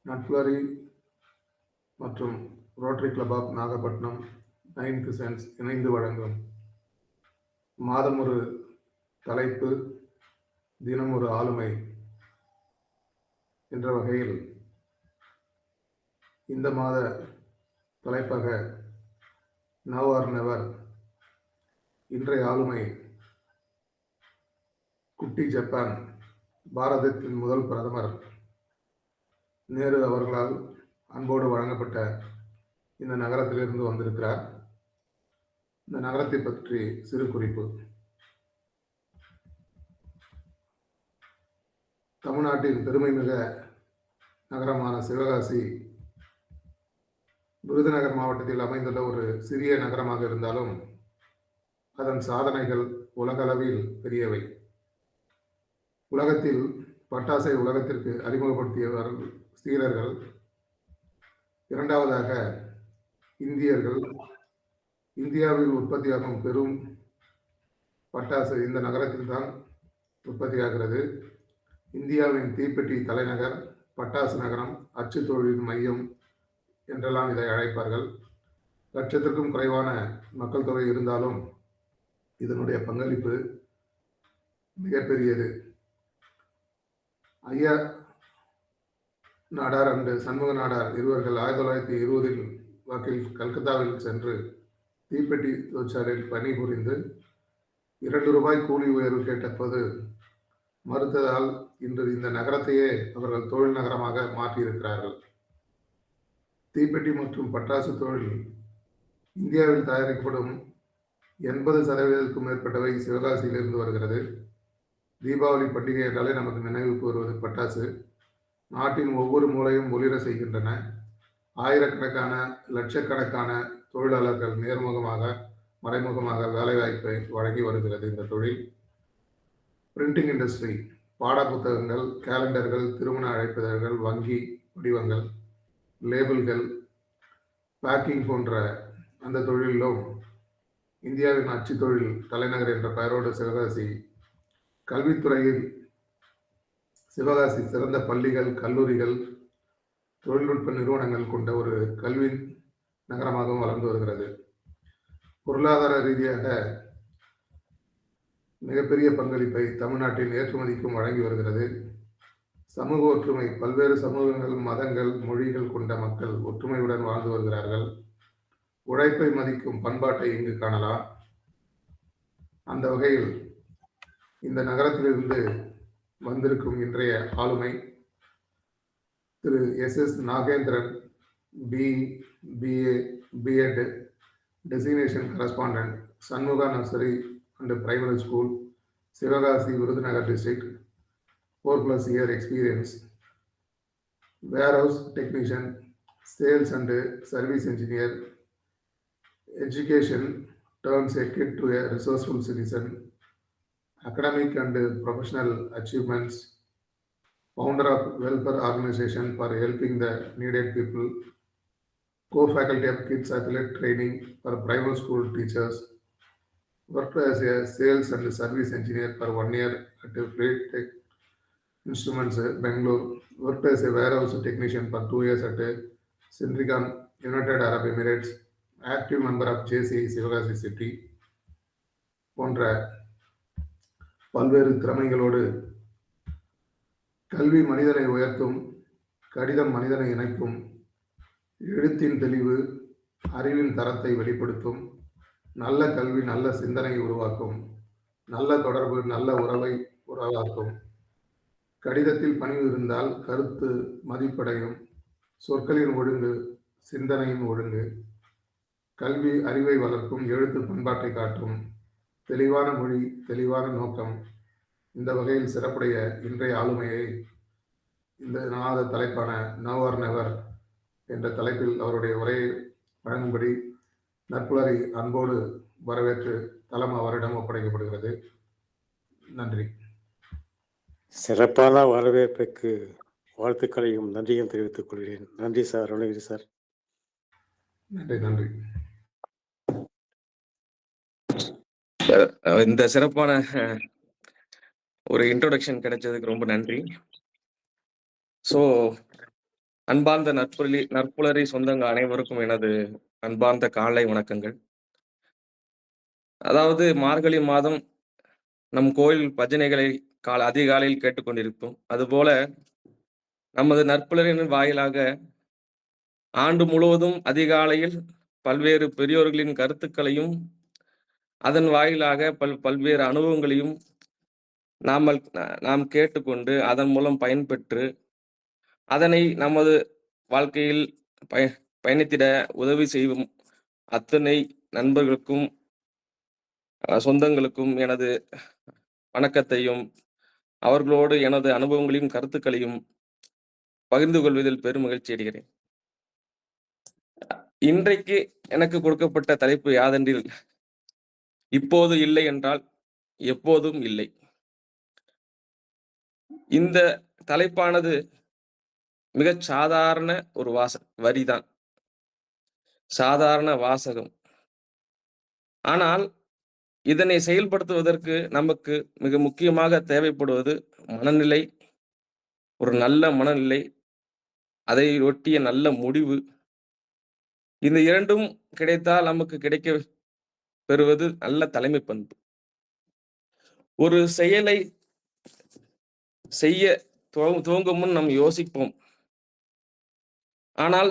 நட்ஃப்ளரி மற்றும் rotary club of Nagapattinam 9th சென்ஸ் இணைந்து வழங்கும் மாதம் ஒரு தலைப்பு, தினம் ஒரு ஆளுமை என்ற வகையில் இந்த மாத தலைப்பாக நவ் ஆர் நெவர். இன்றைய ஆளுமை குட்டி ஜப்பான். பாரதத்தின் முதல் பிரதமர் நேரு அவர்களால் அன்போடு வழங்கப்பட்ட இந்த நகரத்திலிருந்து வந்திருக்கிறார். இந்த நகரத்தை பற்றி சிறு குறிப்பு. தமிழ்நாட்டின் பெருமைமிக நகரமான சிவகாசி விருதுநகர் மாவட்டத்தில் அமைந்துள்ள ஒரு சிறிய நகரமாக இருந்தாலும் அதன் சாதனைகள் உலகளவில் பெரியவை. உலகத்தில் பட்டாசை உலகத்திற்கு அறிமுகப்படுத்தியவர்கள் சீரர்கள். இரண்டாவதாக இந்தியர்கள். இந்தியாவில் உற்பத்தியாகும் பெரும் பட்டாசு இந்த நகரத்தில் தான் உற்பத்தியாகிறது. இந்தியாவின் தீப்பெட்டி தலைநகர், பட்டாசு நகரம், அச்சு தொழில் மையம் என்றெல்லாம் இதை அழைப்பார்கள். லட்சத்திற்கும் குறைவான மக்கள் தொகை இருந்தாலும் இதனுடைய பங்களிப்பு மிகப்பெரியது. ஐயா நாடார் அண்டு சண்முக நாடார் இருவர்கள் 1920 வாக்கில் கல்கத்தாவில் சென்று தீப்பெட்டி தொழிற்சாலையில் பணிபுரிந்து 2 ரூபாய் கூலி உயர்வு கேட்டபோது மறுத்ததால் இன்று இந்த நகரத்தையே அவர்கள் தொழில் நகரமாக மாற்றியிருக்கிறார்கள். தீப்பெட்டி மற்றும் பட்டாசு தொழில் இந்தியாவில் தயாரிக்கப்படும் 80% மேற்பட்டவை சிவகாசியிலிருந்து வருகிறது. தீபாவளி பண்டிகை என்றாலே நமக்கு நினைவுக்கு வருவது பட்டாசு. நாட்டின் ஒவ்வொரு மூலையும் ஒளிர செய்கின்றன. ஆயிரக்கணக்கான லட்சக்கணக்கான தொழிலாளர்கள் நேர்முகமாக மறைமுகமாக வேலைவாய்ப்பை வழங்கி வருகிறது இந்த தொழில். பிரிண்டிங் இண்டஸ்ட்ரி, பாட புத்தகங்கள், கேலண்டர்கள், திருமண அழைப்பிதழ்கள், வங்கி வடிவங்கள், லேபிள்கள், பேக்கிங் போன்ற அந்த தொழிலிலும் இந்தியாவின் அச்சு தொழில் தலைநகர் என்ற பெயரோடு சிவகாசி. கல்வித்துறையில் சிவகாசி சிறந்த பள்ளிகள், கல்லூரிகள், தொழில்நுட்ப நிறுவனங்கள் கொண்ட ஒரு கல்வி நகரமாகவும் வளர்ந்து வருகிறது. பொருளாதார ரீதியாக மிகப்பெரிய பங்களிப்பை தமிழ்நாட்டின் ஏற்றுமதிக்கும் வழங்கி வருகிறது. சமூக ஒற்றுமை, பல்வேறு சமூகங்கள், மதங்கள், மொழிகள் கொண்ட மக்கள் ஒற்றுமையுடன் வாழ்ந்து வருகிறார்கள். உழைப்பை மதிக்கும் பண்பாட்டை இங்கு காணலாம். அந்த வகையில் இந்த நகரத்திலிருந்து வந்திருக்கும் இன்றைய ஆளுமை திரு SS Nagendran, BA, B.Ed, designation correspondent, Shanmuga nursery and primary school, Sivakasi, Virudhunagar district, 4+ year experience, warehouse technician, sales and service engineer. Education turns a kid to a resourceful citizen. Academic and professional achievements, founder of welfare organization for helping the needed people, co-faculty of kids athlete training for primary school teachers, worked as a sales and service engineer for 1 year at Freight Tech Instruments, Bangalore, worked as a warehouse technician for 2 years at Centricon, United Arab Emirates, active member of JCI Sivagasi City போன்ற பல்வேறு திறமைகளோடு கல்வி மனிதனை உயர்த்தும், கடிதம் மனிதனை இணைக்கும், எழுத்தின் தெளிவு அறிவின் தரத்தை வெளிப்படுத்தும், நல்ல கல்வி நல்ல சிந்தனை உருவாக்கும், நல்ல தொடர்பு நல்ல உறவை உருவாக்கும், கடிதத்தில் பணிவு இருந்தால் கருத்து மதிப்படையும், சொற்களின் ஒழுங்கு சிந்தனையின் ஒழுங்கு, கல்வி அறிவை வளர்க்கும், எழுத்து பண்பாட்டை காட்டும், தெளிவான மொழி தெளிவான நோக்கம். இந்த வகையில் சிறப்புடைய இன்றைய ஆளுமையை இந்த நாத தலைப்பான நவ் ஆர் நெவர் என்ற தலைப்பில் அவருடைய உரையை வழங்கும்படி நட்புலரை அன்போடு வரவேற்று தலம் அவரிடம் ஒப்படைக்கப்படுகிறது. நன்றி. சிறப்பான வரவேற்புக்கு வாழ்த்துக்களையும் நன்றியும் தெரிவித்துக் கொள்கிறேன். நன்றி சார், அருணகிரி சார். நன்றி. நன்றி. இந்த சிறப்பான ஒரு இன்ட்ரோடக்ஷன் கிடைச்சதுக்கு ரொம்ப நன்றி. ஸோ அன்பார்ந்த நற்புலரி சொந்தங்கள் அனைவருக்கும் எனது அன்பார்ந்த காலை வணக்கங்கள். அதாவது மார்கழி மாதம் நம் கோயில் பஜனைகளை அதிகாலையில் கேட்டுக்கொண்டிருப்போம். அதுபோல நமது நற்புலரின் வாயிலாக ஆண்டு முழுவதும் அதிகாலையில் பல்வேறு பெரியோர்களின் கருத்துக்களையும் அதன் வாயிலாக பல்வேறு அனுபவங்களையும் நாம் கேட்டுக்கொண்டு அதன் மூலம் பயன்பெற்று அதனை நமது வாழ்க்கையில் பயணித்திட உதவி செய்யும் அத்தனை நண்பர்களுக்கும் சொந்தங்களுக்கும் எனது வணக்கத்தையும் அவர்களோடு எனது அனுபவங்களையும் கருத்துக்களையும் பகிர்ந்து கொள்வதில் பெரும் மகிழ்ச்சி அடைகிறேன். இன்றைக்கு எனக்கு கொடுக்கப்பட்ட தலைப்பு யாதென்றில், இப்போது இல்லை என்றால் எப்போதும் இல்லை. இந்த தலைப்பானது மிகச் சாதாரண ஒரு வரிதான், சாதாரண வாசகம். ஆனால் இதனை செயல்படுத்துவதற்கு நமக்கு மிக முக்கியமாக தேவைப்படுவது மனநிலை, ஒரு நல்ல மனநிலை, அதை ஒட்டிய நல்ல முடிவு. இந்த இரண்டும் கிடைத்தால் நமக்கு கிடைக்க பெறுவது நல்ல தலைமை பண்பு. ஒரு செயலை செய்ய துவங்கும் முன் நாம் யோசிப்போம். ஆனால்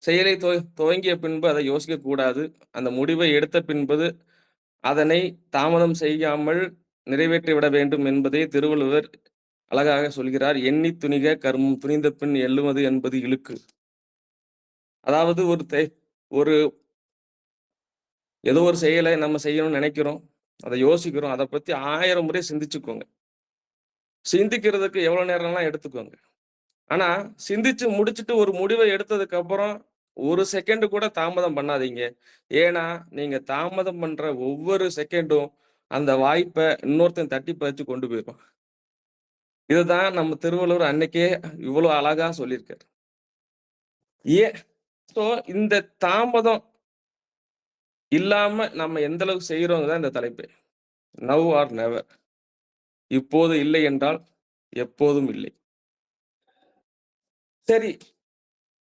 செயலை துவங்கிய பின்பு அதை யோசிக்க கூடாது. அந்த முடிவை எடுத்த பின்பது அதனை தாமதம் செய்யாமல் நிறைவேற்றி விட வேண்டும் என்பதை திருவள்ளுவர் அழகாக சொல்கிறார். எண்ணி துணிக கர்மம் துணிந்த பின் எள்ளுவது என்பது இழுக்கு. அதாவது ஒரு ஏதோ ஒரு செயலை நம்ம செய்யணும்னு நினைக்கிறோம், அதை யோசிக்கிறோம், அதை பத்தி 1000 முறை சிந்திச்சுக்கோங்க. சிந்திக்கிறதுக்கு எவ்வளவு நேரம்லாம் எடுத்துக்கோங்க. ஆனா சிந்திச்சு முடிச்சுட்டு ஒரு முடிவை எடுத்ததுக்கு அப்புறம் 1 செகண்ட் கூட தாமதம் பண்ணாதீங்க. ஏன்னா நீங்க தாமதம் பண்ற ஒவ்வொரு செகண்டும் அந்த வாய்ப்பை இன்னொருத்தன் தட்டி பறிச்சு கொண்டு போயிருப்பான். இதுதான் நம்ம திருவள்ளுவர் அன்னைக்கே இவ்வளவு அழகா சொல்லியிருக்காரு. இந்த தாமதம் இல்லாம நம்ம எந்த அளவுக்கு செய்யறோங்க தான் இந்த தலைப்பு. Now are never. இப்போது இல்லை என்றால் எப்போதும் இல்லை. சரி,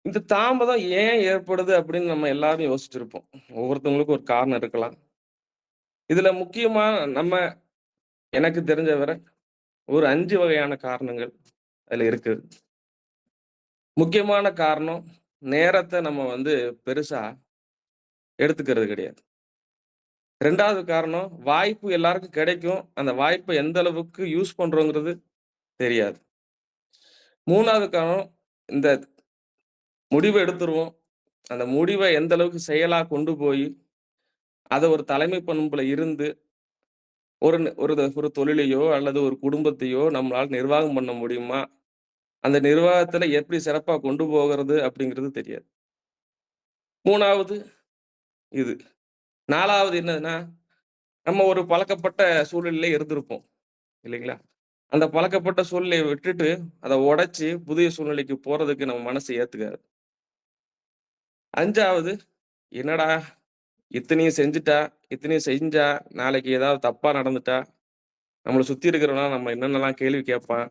இந்த தாமதம் ஏன் ஏற்படுது அப்படின்னு நம்ம எல்லாரும் யோசிச்சுட்டு இருப்போம். ஒவ்வொருத்தவங்களுக்கும் ஒரு காரணம் இருக்கலாம். இதுல முக்கியமா எனக்கு தெரிஞ்ச வரை ஒரு 5 வகையான காரணங்கள் அதுல இருக்குது. முக்கியமான காரணம், நேரத்தை நம்ம பெருசா எடுத்துக்கிறது கிடையாது. 2வது காரணம், வாய்ப்பு எல்லாருக்கும் கிடைக்கும், அந்த வாய்ப்பை எந்த அளவுக்கு யூஸ் பண்றோங்கிறது தெரியாது. 3வது காரணம், இந்த முடிவை எடுத்துருவோம், அந்த முடிவை எந்த அளவுக்கு செயலா கொண்டு போய் அதை ஒரு தலைமை பண்புல இருந்து ஒரு தொழிலையோ அல்லது ஒரு குடும்பத்தையோ நம்மளால நிர்வாகம் பண்ண முடியுமா, அந்த நிர்வாகத்துல எப்படி சிறப்பா கொண்டு போகிறது அப்படிங்கிறது தெரியாது. 3வது இது. 4வது என்னதுன்னா, நம்ம ஒரு பழக்கப்பட்ட சூழ்நிலையில இருந்திருப்போம் இல்லைங்களா? அந்த பழக்கப்பட்ட சூழ்நிலையை விட்டுட்டு அதை உடைச்சு புதிய சூழ்நிலைக்கு போறதுக்கு நம்ம மனசு ஏத்துக்காது. 5வது, என்னடா இத்தனையும் செஞ்சா நாளைக்கு ஏதாவது தப்பா நடந்துட்டா நம்மளை சுத்தி இருக்கிறவனா நம்ம என்னென்னலாம் கேள்வி கேட்பான்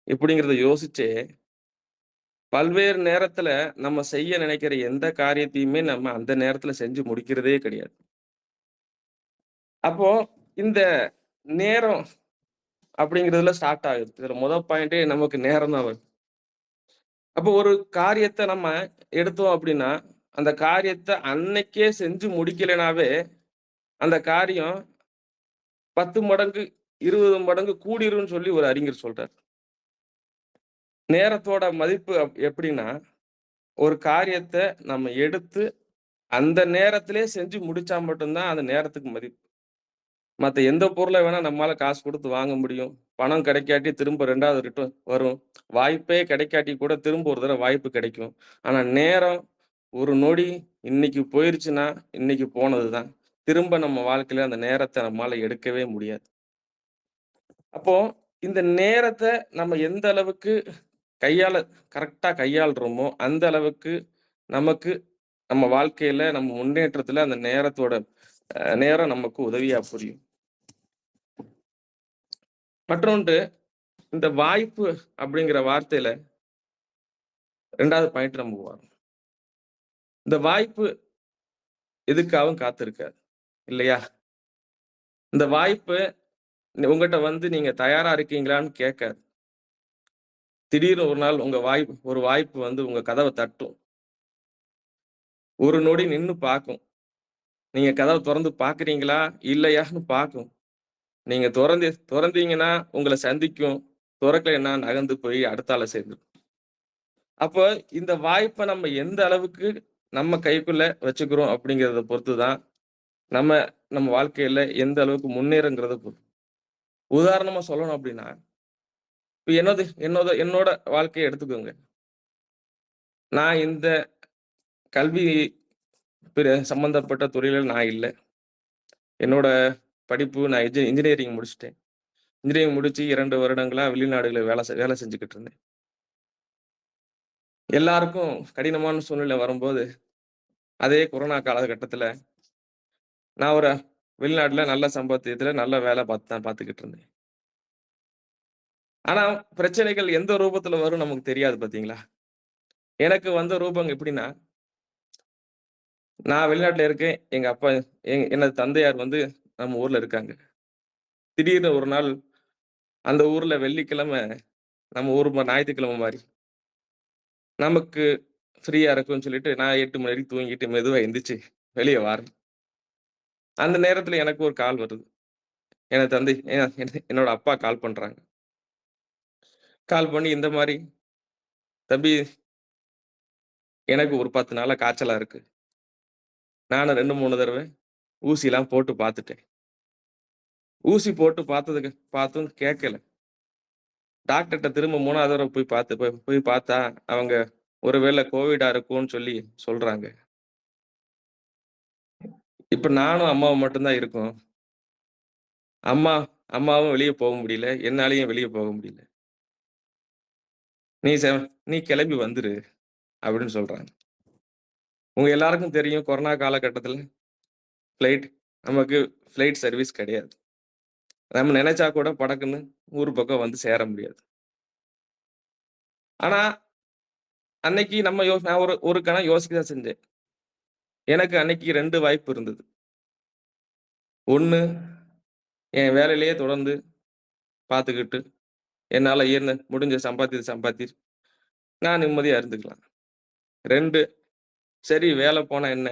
இப்படிங்கிறத யோசிச்சே பல்வேறு நேரத்துல நம்ம செய்ய நினைக்கிற எந்த காரியத்தையுமே நம்ம அந்த நேரத்துல செஞ்சு முடிக்கிறதே கிடையாது. அப்போ இந்த நேரம் அப்படிங்கிறதுல ஸ்டார்ட் ஆகுது. இதுல முதல் பாயிண்டே நமக்கு நேரம் தான் வரும். அப்போ ஒரு காரியத்தை நம்ம எடுத்தோம் அப்படின்னா அந்த காரியத்தை அன்னைக்கே செஞ்சு முடிக்கலைனாவே அந்த காரியம் 10 மடங்கு 20 மடங்கு கூடிரும்னு சொல்லி ஒரு அறிஞர் சொல்றார். நேரத்தோட மதிப்பு எப்படின்னா, ஒரு காரியத்தை நம்ம எடுத்து அந்த நேரத்திலே செஞ்சு முடிச்சா மட்டும்தான் அந்த நேரத்துக்கு மதிப்பு. மற்ற எந்த பொருளை வேணா நம்மளால காசு கொடுத்து வாங்க முடியும். பணம் கிடைக்காட்டி திரும்ப 2வது ரிட்டர்ன் வரும். வாய்ப்பே கிடைக்காட்டி கூட திரும்ப ஒரு தடவை வாய்ப்பு கிடைக்கும். ஆனா நேரம் ஒரு நொடி இன்னைக்கு போயிருச்சுன்னா இன்னைக்கு போனதுதான். திரும்ப நம்ம வாழ்க்கையில அந்த நேரத்தை நம்மளால எடுக்கவே முடியாது. அப்போ இந்த நேரத்தை நம்ம எந்த அளவுக்கு கரெக்டா கையாளுறோமோ அந்த அளவுக்கு நமக்கு நம்ம வாழ்க்கையில நம்ம முன்னேற்றத்துல அந்த நேரம் நமக்கு உதவியா புரியும். மற்றொன்று, இந்த வாய்ப்பு அப்படிங்கிற வார்த்தையில 2வது பாயிண்ட் நம்ம வரும். இந்த வாய்ப்பு எதுக்காகவும் காத்திருக்காது. இல்லையா? இந்த வாய்ப்பு உங்கட்ட வந்து நீங்க தயாரா இருக்கீங்களான்னு கேட்காது. திடீர்னு ஒரு நாள் ஒரு வாய்ப்பு வந்து உங்க கதவ தட்டும். ஒரு நொடி நின்னு பார்க்கும். நீங்க கதவ தொறந்து பார்க்கிறீங்களா? இல்லையான்னு பார்க்கும். நீங்க தொறந்தீங்கன்னா உங்கள சந்திக்கும். தொறக்கலைன்னா நகர்ந்து போய் அடுத்த ஆள சேர்ந்துரும். அப்ப இந்த வாய்ப்ப நம்ம எந்த அளவுக்கு நம்ம கைக்குள்ள வச்சுக்கிறோம் அப்படிங்கிறத பொறுத்து தான், நம்ம நம்ம வாழ்க்கையில எந்த அளவுக்கு முன்னேறோங்கிறத பொறுத்து. உதாரணமா சொல்லணும் அப்படின்னா, இப்ப என்னோட வாழ்க்கைய எடுத்துக்கோங்க. நான் இந்த கல்வி சம்பந்தப்பட்ட துறையில நான் இல்ல. என்னோட படிப்பு நான் இன்ஜினியரிங் முடிச்சுட்டேன். இன்ஜினியரிங் முடிச்சு 2 வருடங்களா வெளிநாடுகள்ல வேலை செஞ்சுக்கிட்டு இருந்தேன். எல்லாருக்கும் கடினமான சூழ்நிலை வரும்போது, அதே கொரோனா காலகட்டத்தில நான் ஒரு வெளிநாட்டுல நல்ல சம்பாத்தியத்துல நல்ல வேலை பார்த்துக்கிட்டு இருந்தேன். ஆனா பிரச்சனைகள் எந்த ரூபத்துல வரும் நமக்கு தெரியாது பார்த்தீங்களா? எனக்கு வந்த ரூபம் எப்படின்னா, நான் வெளிநாட்டுல இருக்கேன். எங்க அப்பா எனது தந்தையார் வந்து நம்ம ஊர்ல இருக்காங்க. திடீர்னு ஒரு நாள் அந்த ஊர்ல வெள்ளிக்கிழமை நம்ம ஊர் ஞாயிற்றுக்கிழமை மாரி. நமக்கு ஃப்ரீயா இருக்கும்னு சொல்லிட்டு நான் 8 மணி வரைக்கும் தூங்கிட்டு மெதுவா எந்திரிச்சு வெளிய வாரேன். அந்த நேரத்துல எனக்கு ஒரு கால் வருது. எனது தந்தை என்னோட அப்பா கால் பண்றாங்க. கால் பண்ணி இந்த மாரி, "தம்பி எனக்கு ஒரு 10 நாளா காய்ச்சலா இருக்கு. நானும் 2, 3 தடவ ஊசிலாம் போட்டு பார்த்துட்டேன். ஊசி போட்டு பார்த்தும் கேட்கல. டாக்டர்ட்ட திரும்ப 3வது தடவ போய் பார்த்தா, அவங்க ஒருவேளை கோவிடா இருக்கும்னு சொல்லி சொல்றாங்க. இப்ப நானும் அம்மாவும் மட்டும் தான் இருக்கோம். அம்மா அம்மாவும் வெளிய போக முடியல. என்னாலயும் வெளிய போக முடியல. நீ செ நீ கிளம்பி வந்துரு" அப்படின்னு சொல்றாங்க. உங்க எல்லாருக்கும் தெரியும் கொரோனா காலகட்டத்தில ஃப்ளைட் நமக்கு ஃப்ளைட் சர்வீஸ் கிடையாது. நம்ம நெனைச்சா கூட படக்குன்னு ஊர் பக்கம் வந்து சேர முடியாது. ஆனா, அன்னைக்கு நான் ஒரு கணம் யோசிக்க தான் செஞ்சேன். எனக்கு அன்னைக்கு 2 வாய்ப்பு இருந்தது. 1 என் வேலையிலேயே தொடர்ந்து பார்த்துக்கிட்டு, என்னால இயன்ற முடிஞ்ச சம்பாத்தியத்த நான் நிம்மதியா இருந்துக்கலாம். 2 சரி வேலை போனா என்ன?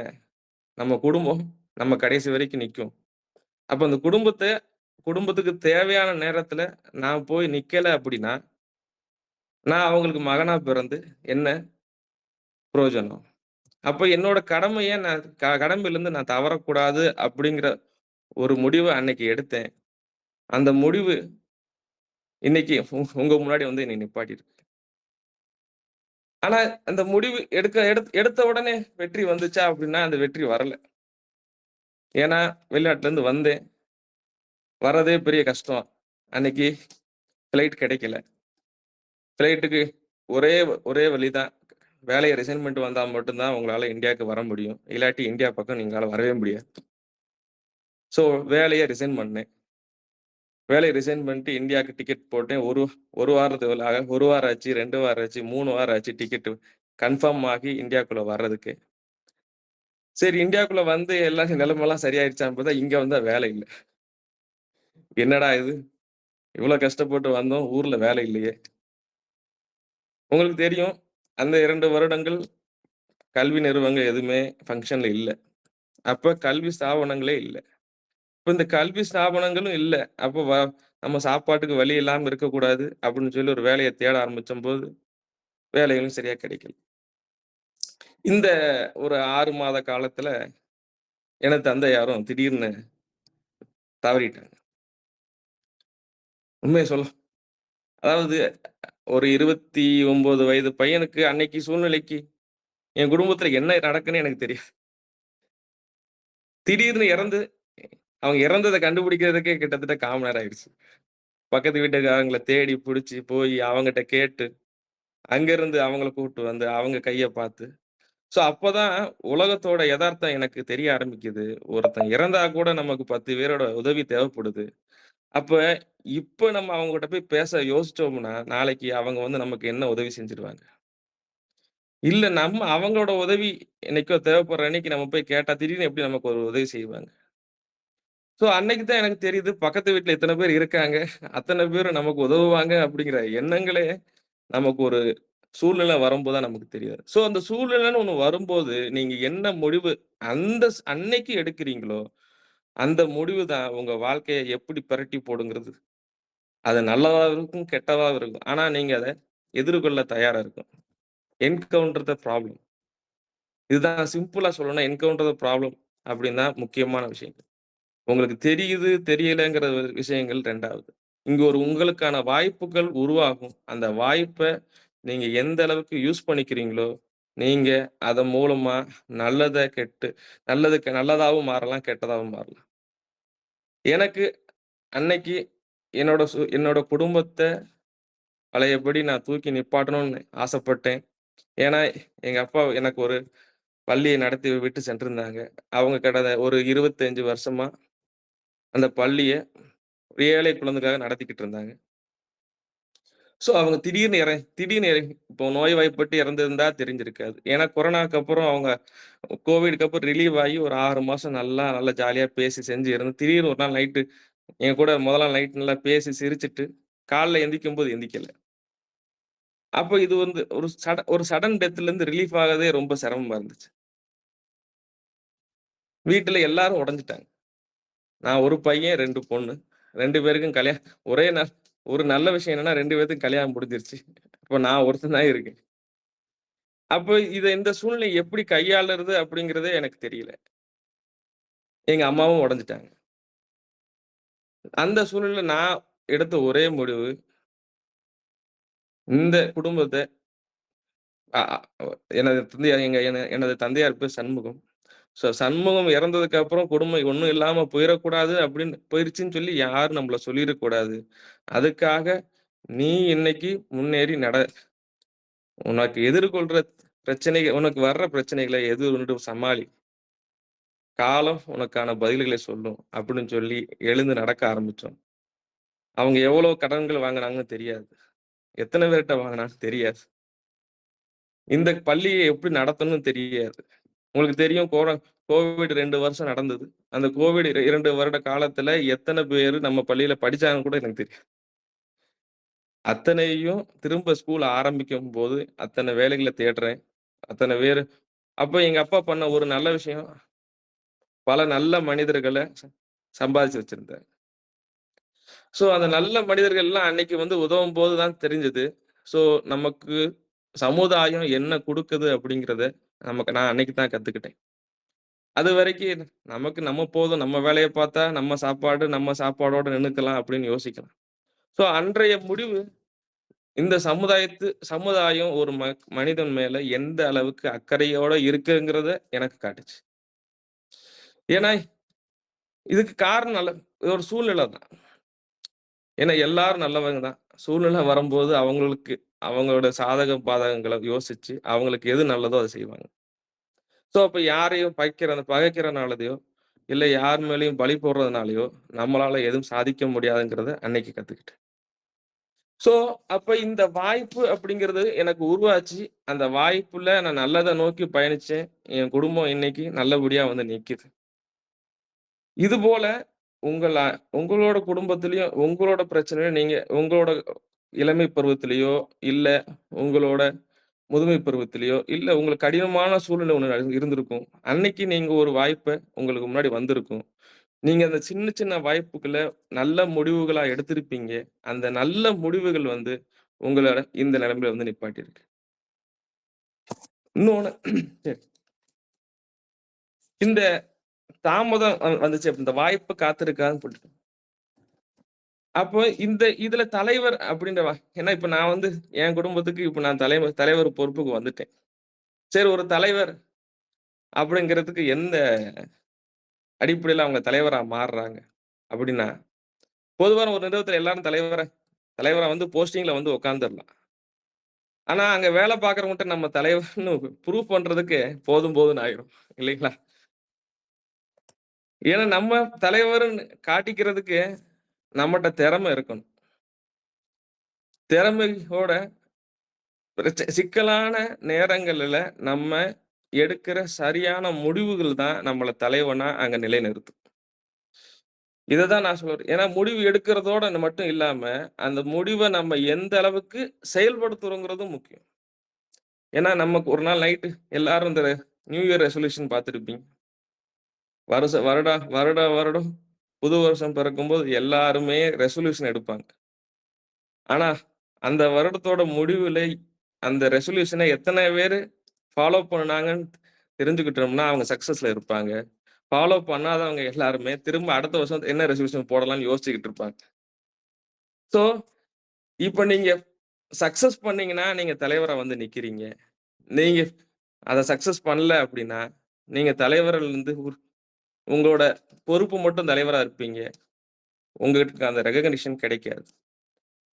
நம்ம குடும்பம் நம்ம கடைசி வரைக்கும் நிக்கும். அப்ப அந்த குடும்பத்துக்கு தேவையான நேரத்துல நான் போய் நிக்கல அப்படின்னா, நான் அவங்களுக்கு மகனா பிறந்து என்ன பிரயோஜனம்? அப்ப என்னோட கடமைய நான் கடமையிலிருந்து நான் தவறக்கூடாது அப்படிங்கிற ஒரு முடிவ அன்னைக்கு எடுத்தேன். அந்த முடிவு இன்னைக்கு உங்க முன்னாடி வந்து என்னை நிப்பாட்டியிருக்கு. ஆனா அந்த முடிவு எடுத்த உடனே வெற்றி வந்துச்சா அப்படின்னா, அந்த வெற்றி வரல. ஏன்னா வெளிநாட்டுல இருந்து வந்தேன். வர்றதே பெரிய கஷ்டம். அன்னைக்கு ஃப்ளைட் கிடைக்கல. ஃப்ளைட்டுக்கு ஒரே ஒரே வழி தான். வேலைய ரிசைன்மென்ட் வந்தா மட்டும் தான் உங்களால இந்தியாவுக்கு வர முடியும். இல்லாட்டி இந்தியா பக்கம் நீங்களால வரவே முடியாது. ஸோ வேலைய ரிசைன் பண்ணேன். வேலைய ரிசைன் பண்ணிட்டு இந்தியாவுக்கு டிக்கெட் போட்டேன். ஒரு வாரத்துக்குள்ளாக 1 வாரம் ஆச்சு, 2 வாரம் ஆச்சு, 3 வாரம் ஆச்சு டிக்கெட் கன்ஃபார்ம் ஆகி இந்தியாக்குள்ள வர்றதுக்கு. சரி இந்தியாக்குள்ள வந்து எல்லாம் நிலைமைலாம் சரியாயிருச்சான்னு பார்த்தா, இங்க வந்தா வேலை இல்ல. என்னடா இது? இவ்ளோ கஷ்டப்பட்டு வந்தோம். ஊர்ல வேலை இல்லையே! உங்களுக்கு தெரியும். அந்த 2 வருடங்கள் கல்வி நிறுவனங்கள் எதுவுமே ஃபங்ஷன்ல இல்ல. அப்ப கல்வி ஸ்தாபனங்களே இல்ல. இப்ப இந்த கல்வி ஸ்தாபனங்களும் இல்ல. அப்ப நம்ம சாப்பாட்டுக்கு வழி இல்லாம இருக்கக்கூடாது அப்படின்னு சொல்லி ஒரு வேலைய தேட ஆரம்பிச்சம்போது, வேலைகளும் சரியா கிடைக்கல. இந்த ஒரு 6 மாத காலத்துல எனது தந்தையாரும் திடீர்னு தவறிட்டாங்க. உண்மைய அதாவது ஒரு 29 வயது பையனுக்கு அன்னைக்கு சூழ்நிலைக்கு என் குடும்பத்துல என்ன நடக்குன்னு எனக்கு தெரியாது. திடீர்னு அவங்க இறந்தத கண்டுபிடிக்கிறதுக்கே கிட்டத்தட்ட 1/4 மணி நேரம் ஆயிடுச்சு. பக்கத்து வீட்டுக்காரங்கள தேடி புடிச்சு போய் அவங்கட்ட கேட்டு, அங்கருந்து அவங்கள கூட்டு வந்து அவங்க கைய பார்த்து, அப்பதான் உலகத்தோட எதார்த்தம் எனக்கு தெரிய ஆரம்பிக்குது. ஒருத்தன் இறந்தா கூட நமக்கு 10 பேரோட உதவி தேவைப்படுது. அப்ப இப்ப நம்ம அவங்ககிட்ட போய் பேச யோசிச்சோம்னா, நாளைக்கு அவங்க வந்து நமக்கு என்ன உதவி செஞ்சுருவாங்க? இல்ல நம்ம அவங்களோட உதவி என்னைக்கோ தேவைப்படுற அன்னைக்கு நம்ம போய் கேட்டா, திடீர்னு எப்படி நமக்கு ஒரு உதவி செய்வாங்க? அன்னைக்கு தான் எனக்கு தெரியுது, பக்கத்து வீட்ல இத்தன பேர் இருக்காங்க. அத்தன பேரும் நமக்கு உதவுவாங்க அப்படிங்கிற எண்ணங்களே நமக்கு ஒரு சூழ்நிலை வரும்போது தான் நமக்கு தெரியாது. அந்த சூழ்நிலைன்னு ஒண்ணு வரும்போது, நீங்க என்ன முடிவு அந்த அன்னைக்கு எடுக்கிறீங்களோ, அந்த முடிவு தான் உங்க வாழ்க்கைய எப்படி பிரட்டி போடுங்கிறது. அது நல்லதாவும் இருக்கும், கெட்டதாவும் இருக்கும். ஆனா நீங்க அத எதிர்கொள்ள தயாரா இருக்கணும். Encounter the problem. இதுதான் சிம்பிளா சொல்லணும்னா என்கவுண்டர் த ப்ராப்ளம் அப்படின்னு தான் முக்கியமான விஷயம். உங்களுக்கு தெரியுது, தெரியலங்கிற ஒரு விஷயங்கள் 2வது. இங்க ஒரு உங்களுக்கான வாய்ப்புகள் உருவாகும். அந்த வாய்ப்ப நீங்க எந்த அளவுக்கு யூஸ் பண்ணிக்கிறீங்களோ, நீங்க அதன் மூலமா நல்லத கெட்டு நல்லதாவும் மாறலாம், கெட்டதாவும் மாறலாம். எனக்கு அன்னைக்கு என்னோட குடும்பத்த பழையபடி நான் தூக்கி நிப்பாட்டணும்னு ஆசைப்பட்டேன். ஏன்னா, எங்க அப்பா எனக்கு ஒரு பள்ளியை நடத்தி விட்டு சென்றிருந்தாங்க. அவங்க கடந்த ஒரு 25 வருஷமா அந்த பள்ளிய ஏழை குழந்தைகளுக்காக நடத்திக்கிட்டு இருந்தாங்க. அவங்க திடீர்னு இப்போ நோய்வாய்ப்பட்டு இறந்திருந்தா தெரிஞ்சிருக்காது. ஏன்னா கொரோனாக்கு அப்புறம் அவங்க கோவிட்க்கு அப்புறம் ரிலீவ் ஆகி ஒரு 6 மாசம் நல்லா ஜாலியா பேசி செஞ்சு இருந்து, திடீர்னு ஒரு நாள் நைட்டு என் கூட முதல் நாள் நைட் நல்லா பேசி சிரிச்சுட்டு, காலைல எந்திரிக்கும்போது எந்திரிக்கல. அப்ப இது வந்து ஒரு சடன் டெத்லருந்து ரிலீஃப் ஆகறதே ரொம்ப சிரமமா இருந்துச்சு. வீட்ல எல்லாரும் உடைஞ்சுட்டாங்க. நான் ஒரு பையன், 2 பொண்ணு. 2 பேருக்கும் ஒரே நாள் ஒரு நல்ல விஷயம் என்னன்னா 2 பேத்துக்கும் கல்யாணம் முடிஞ்சிருச்சு. இப்ப நான் ஒருத்தன் தான் இருக்கேன். அப்ப இந்த சூழ்நிலையை எப்படி கையாளுறது அப்படிங்கிறதே எனக்கு தெரியல. எங்க அம்மாவும் உடைஞ்சுட்டாங்க. அந்த சூழ்நிலையில நான் எடுத்த ஒரே முடிவு, இந்த குடும்பத்த அ அ எனது தந்தையார் எனது தந்தையார் பேர் சண்முகம். சண்முகம் இறந்ததுக்கு அப்புறம் குடும்பம் ஒண்ணும் இல்லாம போயிறக்கூடாது அப்படின்னு போயிருச்சுன்னு சொல்லி யாரும் நம்மள சொல்லிறக்கூடாது. அதுக்காக நீ இன்னைக்கு முன்னேறி நட. உனக்கு எதிர்கொள்ற உனக்கு வர்ற பிரச்சனைகள எதிர்கொண்டு சமாளி. காலம் உனக்கான பதில்களை சொல்லும் அப்படின்னு சொல்லி எழுந்து நடக்க ஆரம்பிச்சோம். அவங்க எவ்வளவு கடன்கள் வாங்குனாங்கன்னு தெரியாது. எத்தன பேர்ட்ட வாங்குனாங்கன்னு தெரியாது. இந்த பள்ளிய எப்படி நடத்தணும்னு தெரியாது. உங்களுக்கு தெரியும் கோவிட் 2 வருஷம் நடந்தது. அந்த கோவிட் 2 வருட காலத்துல எத்தன பேரு நம்ம பள்ளியில படிச்சாங்கன்னு கூட எனக்கு தெரியாது. அத்தனையும் திரும்ப ஸ்கூல் ஆரம்பிக்கும்போது அத்தன வேலைகள தேடுறேன். அத்தன பேரு அப்ப எங்க அப்பா பண்ண ஒரு நல்ல விஷயம், பல நல்ல மனிதர்கள சம்பாதிச்சு வச்சிருந்தாரு. அந்த நல்ல மனிதர்கள்லாம் அன்னைக்கு வந்து உதவும்போது தான் தெரிஞ்சது. ஸோ நமக்கு சமுதாயம் என்ன குடுக்குது அப்படிங்கிறத நான் அன்னைக்கு தான் கத்துக்கிட்டேன். அதுவரைக்கும் நமக்கு நம்ம போதும், நம்ம வேலைய பார்த்தா, நம்ம சாப்பாடு, நம்ம சாப்பாடோட நின்னுக்கலாம் அப்படின்னு யோசிக்கலாம். அன்றைய முடிவு இந்த சமுதாயம் ஒரு மனிதன் மேல எந்த அளவுக்கு அக்கறையோட இருக்குங்கிறத எனக்கு காட்டுச்சு. ஏன்னா, இதுக்கு காரணம் இது ஒரு சூழ்நிலை தான். ஏன்னா எல்லாரும் நல்லவங்க தான். சூழ்நிலை வரும்போது அவங்களோட சாதக பாதகங்கள யோசிச்சு, அவங்களுக்கு எது நல்லதோ அத செய்வாங்க. அப்ப யாரையும் பகைக்கிறனாலயோ, இல்ல யார் மேலயும் பழி போடுறதுனாலயோ, நம்மளால எதுவும் சாதிக்க முடியாதுங்கிறத அன்னைக்கு கத்துக்கிட்டேன். ஸோ, அப்ப இந்த வாய்ப்பு அப்படிங்கிறது எனக்கு உருவாச்சு. அந்த வாய்ப்புல நான் நல்லத நோக்கி பயணிச்சேன். என் குடும்பம் இன்னைக்கு நல்லபடியா வந்து நிக்குது. இதுபோல உங்கள உங்களோட குடும்பத்திலயும், உங்களோட பிரச்சனையும் நீங்க உங்களோட இளமை பருவத்திலயோ, இல்ல உங்களோட முதுமை பருவத்திலயோ, இல்ல உங்களுக்கு கடினமான சூழ்நிலை ஒண்ணு இருந்திருக்கும். அன்னைக்கு நீங்க ஒரு வாய்ப்ப உங்களுக்கு முன்னாடி வந்திருக்கும். நீங்க அந்த சின்ன சின்ன வாய்ப்புகள நல்ல முடிவுகளா எடுத்திருப்பீங்க. அந்த நல்ல முடிவுகள் வந்து உங்கள இந்த நிலைமையில வந்து நிப்பாட்டியிருக்கு. இன்னொன்னு இந்த தாமதம் வந்துச்சு. இந்த வாய்ப்பு காத்திருக்கான்னு போட்டு. அப்போ இதுல தலைவர் அப்படின்ற ஏன்னா இப்ப நான் வந்து என் குடும்பத்துக்கு இப்ப நான் தலைவர் பொறுப்புக்கு வந்துட்டேன். சரி ஒரு தலைவர் அப்படிங்கிறதுக்கு எந்த அடிப்படையில அவங்க தலைவரா மாறுறாங்க அப்படின்னா, பொதுவா ஒரு நிறுவனத்துல எல்லாரும் தலைவரா வந்து போஸ்டிங்ல வந்து உட்கார்ந்துரலாம். ஆனா, அங்க வேலை பார்க்கிறவங்கட்ட நம்ம தலைவர்ன்னு ப்ரூவ் பண்றதுக்கு போதும் போதும்ன்னு ஆயிரும். இல்லைங்களா? ஏன்னா நம்ம தலைவர்ன்னு காட்டிக்கிறதுக்கு நம்மட்ட திறமை இருக்கணும். திறமையோட சிக்கலான நேரங்கள்ல நம்ம எடுக்கிற சரியான முடிவுகள் தான் நம்மள தலைவனா அங்க நிலைநிறுத்தும். இததான் நான் சொல்றேன். ஏன்னா முடிவு எடுக்கிறதோட மட்டும் இல்லாம, அந்த முடிவ நம்ம எந்த அளவுக்கு செயல்படுத்துறோங்கிறதும் முக்கியம். ஏன்னா நமக்கு ஒரு நாள் நைட்டு எல்லாரும் இந்த நியூ இயர் ரெசல்யூஷன் பார்த்திருப்பீங்க. வருடம் புது வருஷம் பிறக்கும்போது எல்லாருமே ரெசல்யூஷன் எடுப்பாங்க. ஆனா, அந்த வருடத்தோட முடிவுல அந்த ரெசல்யூஷன எத்தன பேரு ஃபாலோ பண்ணுனாங்கன்னு தெரிஞ்சுக்கிட்டோம்னா, அவங்க சக்சஸ்ல இருப்பாங்க. ஃபாலோ பண்ணாதவங்க எல்லாருமே திரும்ப அடுத்த வருஷம் என்ன ரெசல்யூஷன் போடலாம்ன்னு யோசிச்சுக்கிட்டு இருப்பாங்க. ஸோ, இப்ப நீங்க சக்சஸ் பண்ணீங்கன்னா, நீங்க தலைவரா வந்து நிக்கிறீங்க. நீங்க அத சக்சஸ் பண்ணல அப்படின்னா, நீங்க தலைவர்ல இருந்து உங்களோட பொறுப்பு மட்டும் தலைவரா இருப்பீங்க. உங்களுக்கு அந்த ரெகக்னிஷன் கிடைக்காது.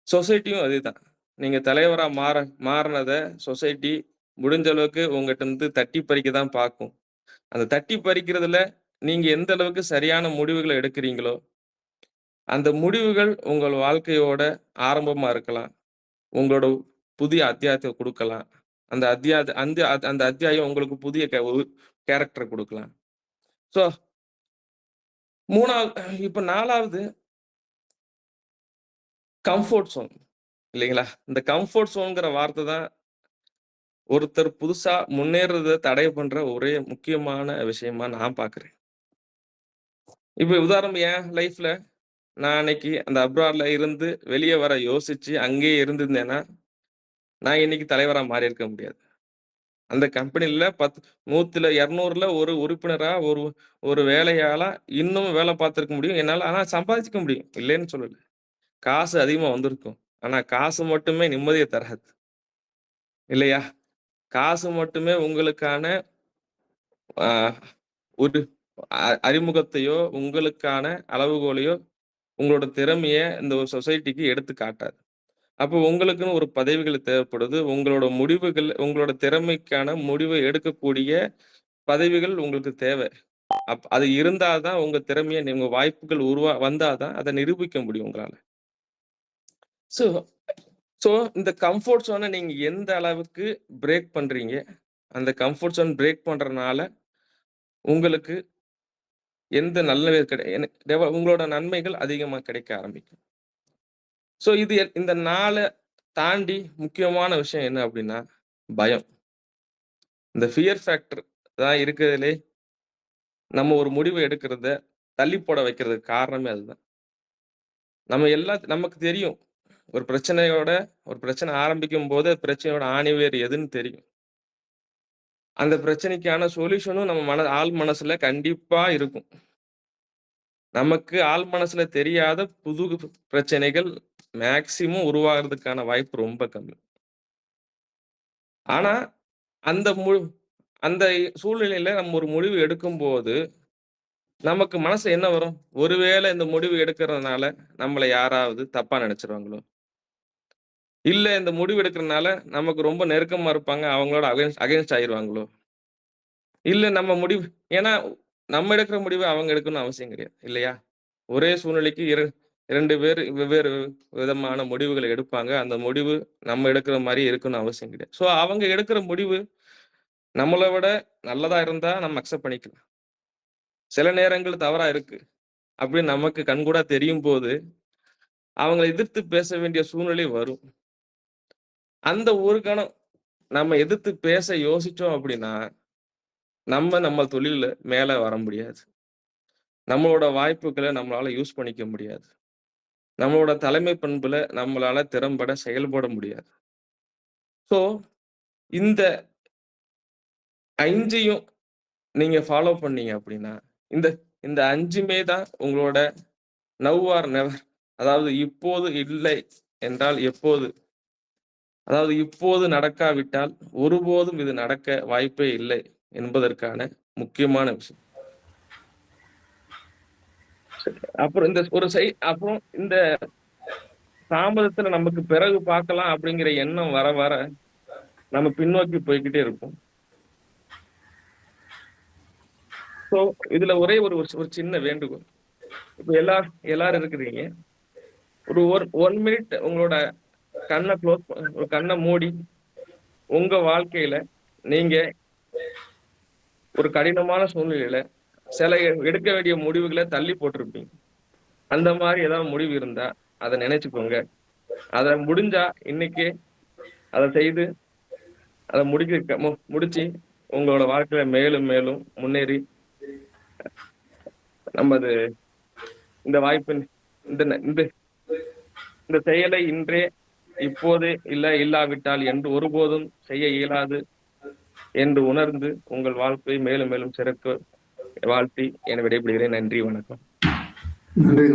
சொசைட்டியும் அதேதான். நீங்க தலைவரா மாறுனத சொசைட்டி முடிஞ்ச அளவுக்கு உங்கட்ட இருந்து தட்டி பறிக்க தான் பார்க்கும். அந்த தட்டி பறிக்கிறதுல நீங்க எந்த அளவுக்கு சரியான முடிவுகள எடுக்கிறீங்களோ, அந்த முடிவுகள் உங்கள் வாழ்க்கையோட ஆரம்பமா இருக்கலாம். உங்களோட புதிய அத்தியாயத்த குடுக்கலாம். அந்த அத்தியாயம் உங்களுக்கு புதிய ஒரு கேரக்டர் குடுக்கலாம். ஸோ 4வது கம்ஃபோர்ட் ஜோன் இல்லைங்களா? இந்த கம்ஃபோர்ட் ஜோன்ங்கிற வார்த்தை தான் ஒருத்தர் புதுசா முன்னேறுறத தடை பண்ற ஒரே முக்கியமான விஷயமா நான் பார்க்கிறேன். இப்ப உதாரணம் என் லைஃப்ல நான் அன்னைக்கு அந்த அப்ராட்ல இருந்து வெளிய வர யோசிச்சு அங்கேயே இருந்திருந்தேன்னா, நான் இன்னைக்கு தலைவரா மாறியிருக்க முடியாது. அந்த கம்பெனில 100ல 200ல ஒரு உறுப்பினரா, ஒரு வேலையாளா இன்னும் வேலை பார்த்திருக்க முடியும். என்னால ஆனா சம்பாதிச்சுக்க முடியும். இல்லைன்னு சொல்லல. காசு அதிகமா வந்திருக்கும். ஆனா காசு மட்டுமே நிம்மதிய தராது. இல்லையா? காசு மட்டுமே உங்களுக்கான அ ஒரு அறிமுகத்தையோ, உங்களுக்கான அளவுகோலையோ, உங்களோட திறமைய இந்த ஒரு சொசைட்டிக்கு எடுத்து காட்டாது. அப்போ உங்களுக்குன்னு ஒரு பதவிகள் தேவைப்படுது. உங்களோட திறமைக்கான முடிவை எடுக்கக்கூடிய பதவிகள் உங்களுக்கு தேவை. அது இருந்தா தான் உங்க திறமைய உங்க வாய்ப்புகள் வந்தா தான் அத நிரூபிக்க முடியும் உங்களால. ஸோ ஸோ இந்த கம்ஃபோர்ட் ஜோன நீங்க எந்த அளவுக்கு பிரேக் பண்றீங்க? அந்த கம்ஃபோர்ட் ஜோன் பிரேக் பண்றனால உங்களுக்கு எந்த நல்ல உங்களோட நன்மைகள் அதிகமா கிடைக்க ஆரம்பிக்கும். ஸோ இந்த 4 தாண்டி முக்கியமான விஷயம் என்ன அப்டின்னா, பயம். இந்த ஃபியர் ஃபேக்டர் தான் இருக்கிறதுலே நம்ம ஒரு முடிவு எடுக்கிறத தள்ளி போட வைக்கிறதுக்கு காரணமே அதுதான். நமக்கு தெரியும். ஒரு பிரச்சனை ஆரம்பிக்கும்போது பிரச்சனையோட ஆணிவேர் எதுன்னு தெரியும். அந்த பிரச்சனைக்கான சொல்யூஷனும் நம்ம ஆழ் மனசுல கண்டிப்பா இருக்கும். நமக்கு ஆழ் மனசுல தெரியாத புது பிரச்சனைகள் மேக்ஸிமம் உருவாகுறதுக்கான வாய்ப்பு ரொம்ப கம்மி. ஆனா, அந்த அந்த சூழ்நிலையில நம்ம ஒரு முடிவு எடுக்கும்போது, நமக்கு மனசுல என்ன வரும்? ஒருவேளை இந்த முடிவு எடுக்கிறதுனால நம்மள யாராவது தப்பா நெனைச்சுருவாங்களோ? இல்ல இந்த முடிவு எடுக்கிறனால நமக்கு ரொம்ப நெருக்கமா இருப்பாங்க. அவங்களோட அகைன்ஸ்ட் ஆயிருவாங்களோ? இல்ல நம்ம முடிவு ஏன்னா நம்ம எடுக்கிற முடிவு அவங்க எடுக்கணும்னு அவசியம் கிடையாது. இல்லையா? ஒரே சூழ்நிலைக்கு 2 பேர் வெவ்வேறு விதமான முடிவுகள எடுப்பாங்க. அந்த முடிவு நம்ம எடுக்கிற மாரி இருக்கணும்னு அவசியம் கிடையாது. ஸோ அவங்க எடுக்கிற முடிவு நம்மள விட நல்லதா இருந்தா நம்ம அக்செப்ட் பண்ணிக்கலாம். சில நேரங்கள் தவறா இருக்கு. அப்படின்னு நமக்கு கண்கூடா தெரியும்போது, அவங்கள எதிர்த்து பேச வேண்டிய சூழ்நிலை வரும். அந்த ஒரு கணம் நம்ம எதிர்த்து பேச யோசிச்சோம் அப்படின்னா, நம்ம தொழில்ல மேல வர முடியாது. நம்மளோட வாய்ப்புகள நம்மளால யூஸ் பண்ணிக்க முடியாது. நம்மளோட தலைமை பண்புல நம்மளால திறம்பட செயல்பட முடியாது. ஸோ இந்த 5யும் நீங்க ஃபாலோ பண்ணீங்க அப்படின்னா, இந்த இந்த 5மே தான் உங்களோட நவ் ஆர் நெவர். அதாவது இப்போது இல்லை என்றால் எப்போது? அதாவது இப்போது நடக்காவிட்டால் ஒருபோதும் இது நடக்க வாய்ப்பே இல்லை என்பதற்கான முக்கியமான விஷயம். அப்புறம் அப்புறம் இந்த தாமதத்துல நமக்கு பிறகு பார்க்கலாம் அப்படிங்கிற எண்ணம் வர நம்ம பின்னோக்கி போய்க்கிட்டே இருப்போம். ஸோ இதுல ஒரே ஒரு சின்ன வேண்டுகோள். இப்ப எல்லாரும் இருக்கிறீங்க. ஒரு 1 மினிட் உங்களோட கண்ணை மூடி உங்க வாழ்க்கையில நீங்க ஒரு கடினமான சூழ்நிலையில சில எடுக்க வேண்டிய முடிவுகளை தள்ளி போட்டிருப்பீங்க. அந்த மாதிரி ஏதாவது முடிவு இருந்தா அதை நினைச்சுக்கோங்க. அதை முடிஞ்சா இன்னைக்கு அதை செய்து அதை முடிச்சு உங்களோட வாழ்க்கையில மேலும் மேலும் முன்னேறி நமது இந்த வாய்ப்பின் இந்த செயலை இன்றே இப்போது இல்லாவிட்டால் என்று ஒருபோதும் செய்ய இயலாது என்று உணர்ந்து உங்கள் வாழ்க்கை மேலும் மேலும் சிறக்க வாழ்த்தி என விடைபெறுகிறேன். நன்றி, வணக்கம்.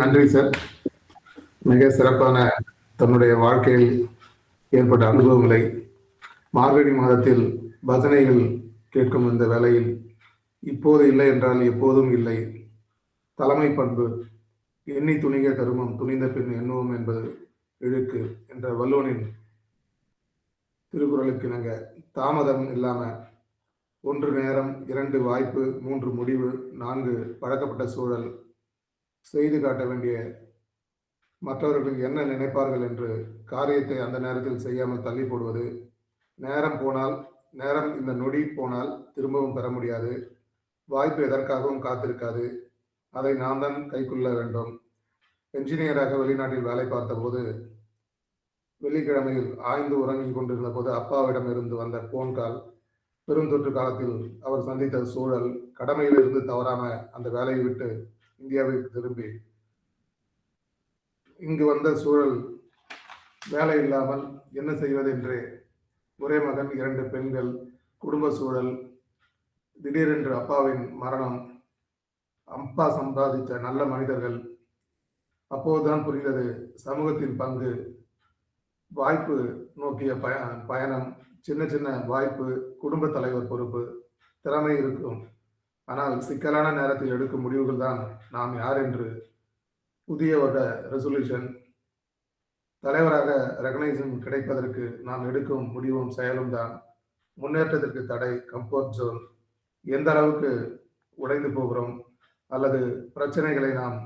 நன்றி சார். மிக சிறப்பான தன்னுடைய வாழ்க்கையில் ஏற்பட்ட அனுபவங்களை மார்கழி மாதத்தில் பஜனைகள் கேட்கும் இந்த வேளையில் இப்போது இல்லை என்றால் எப்போதும் இல்லை, தலைமை பண்பு, எண்ணி துணிக கருமம், துணிந்த பின் எண்ணுவோம் என்பது இழுக்கு என்ற வள்ளுவனின் திருக்குறளுக்கு இணங்க தாமதம் இல்லாம 1 நேரம், 2 வாய்ப்பு, 3 முடிவு, 4 பழக்கப்பட்ட சூழல், செய்து காட்ட வேண்டிய மற்றவர்கள் என்ன நினைப்பார்கள் என்று காரியத்தை அந்த நேரத்தில் செய்யாமல் தள்ளி போடுவது, நேரம் இந்த நொடி போனால் திரும்பவும் பெற முடியாது, வாய்ப்பு எதற்காகவும் காத்திருக்காது, அதை நாம் தான் கைக்கொள்ள வேண்டும். என்ஜினியராக வெளிநாட்டில் வேலை பார்த்தபோது வெள்ளிக்கிழமையில் ஆய்ந்து உறங்கிக் கொண்டிருந்த போது அப்பாவிடம் இருந்து வந்த போன் கால், பெருந்தொற்று காலத்தில் அவர் சந்தித்த சூழல், கடமையிலிருந்து தவறாம அந்த வேலையை விட்டு இந்தியாவிற்கு திரும்பி இங்கு வந்த சூழல், வேலை இல்லாமல் என்ன செய்வது என்றே, ஒரே மகன், 2 பெண்கள், குடும்ப சூழல், திடீரென்று அப்பாவின் மரணம், அப்பா சம்பாதித்த நல்ல மனிதர்கள். அப்போதுதான் புரிந்தது சமூகத்தின் பங்கு, வாய்ப்பு நோக்கிய பயணம், சின்ன வாய்ப்பு, குடும்ப தலைவர் பொறுப்பு, திறமை இருக்கும், ஆனால் சிக்கலான நேரத்தில் எடுக்கும் முடிவுகள் தான் நாம் யார் என்று புதிய ஒரு ரெசல்யூஷன், தலைவராக ரெகனைசேஷன் கிடைப்பதற்கு நாம் எடுக்கும் முடிவும் செயலும் தான் முன்னேற்றத்திற்கு தடை. கம்ஃபர்ட் ஜோன், எந்த அளவுக்கு உடைந்து போகிறோம் அல்லது பிரச்சனைகளை நாம்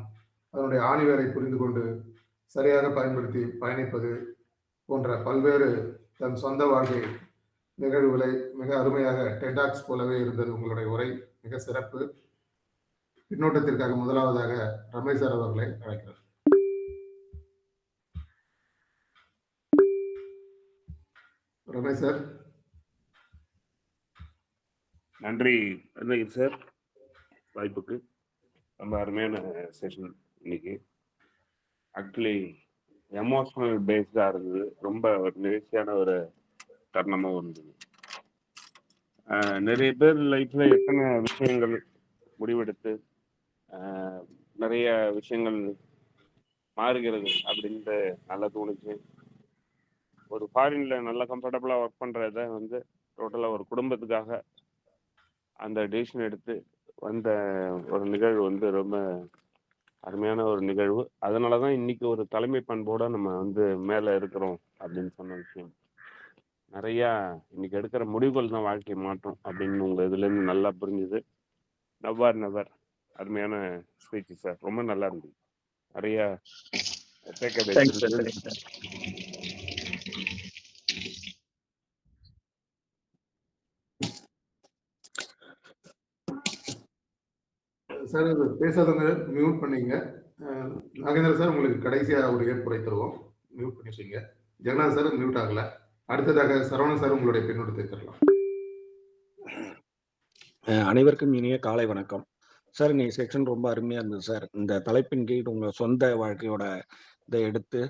அதனுடைய ஆணிவேரை புரிந்து கொண்டு சரியாக பயன்படுத்தி பயணிப்பது போன்ற பல்வேறு தன் சொந்த வாழ்க்கை நிகழ்வுகளை மிக அருமையாக டெடாக்ஸ் போலவே இருந்தது உங்களுடைய உரை. மிக சிறப்பு. பின்னோட்டத்திற்காக முதலாவதாக ரமேஷ் சார் அவர்களை அழைக்கிறார். ரமேஷ் சார். நன்றி சார் வாய்ப்புக்கு. ரொம்ப அருமையான செஷன் இன்னைக்கு. ஆக்சுவலி எமோஷனல் பேஸ்டா இருந்தது, ரொம்ப ஒரு நிகழ்ச்சியான ஒரு தருணமாக இருந்தது. நிறைய பேர் லைஃப்ல எத்தனை விஷயங்கள் முடிவெடுத்து நிறைய விஷயங்கள் மாறுகிறது அப்படின்ட்டு நல்லா தோணுச்சு. ஒரு ஃபாரின்ல நல்லா கம்ஃபர்டபுளா ஒர்க் பண்றத டோட்டலா ஒரு குடும்பத்துக்காக அந்த டிசிஷன் எடுத்து வந்த ஒரு நிகழ்வு ரொம்ப அருமையான ஒரு நிகழ்வு. அதனாலதான் இன்னைக்கு ஒரு தலைமை பண்போட நம்ம மேல இருக்கிறோம் அப்படின்னு சொன்ன விஷயம். நிறைய இன்னைக்கு எடுக்கிற முடிவுகள் தான் வாழ்க்கையை மாற்றும் அப்படின்னு உங்க இதுல இருந்து நல்லா புரிஞ்சுது. நெவர் அருமையான ஸ்பீச் சார், ரொம்ப நல்லா இருந்தது. நிறைய சார் பேசாதவங்க மியூட் பண்ணீங்க. நாகேந்திர சார் உங்களுக்கு கடைசியா ஒரு ஏற்புரை தருவோம், மியூட் பண்ணிட்டீங்க. ஜெகநாத் சார் மியூட் ஆகல. அடுத்ததாக சரவணன் சார் உங்களுடைய பின்னோட்டத்தை தரலாம். அனைவருக்கும் இனிய காலை வணக்கம் சார். நீ செக்ஷன் ரொம்ப அருமையா இருந்தது சார். இந்த தலைப்பின் கீழ் உங்க சொந்த வாழ்க்கையோட இதை எடுத்து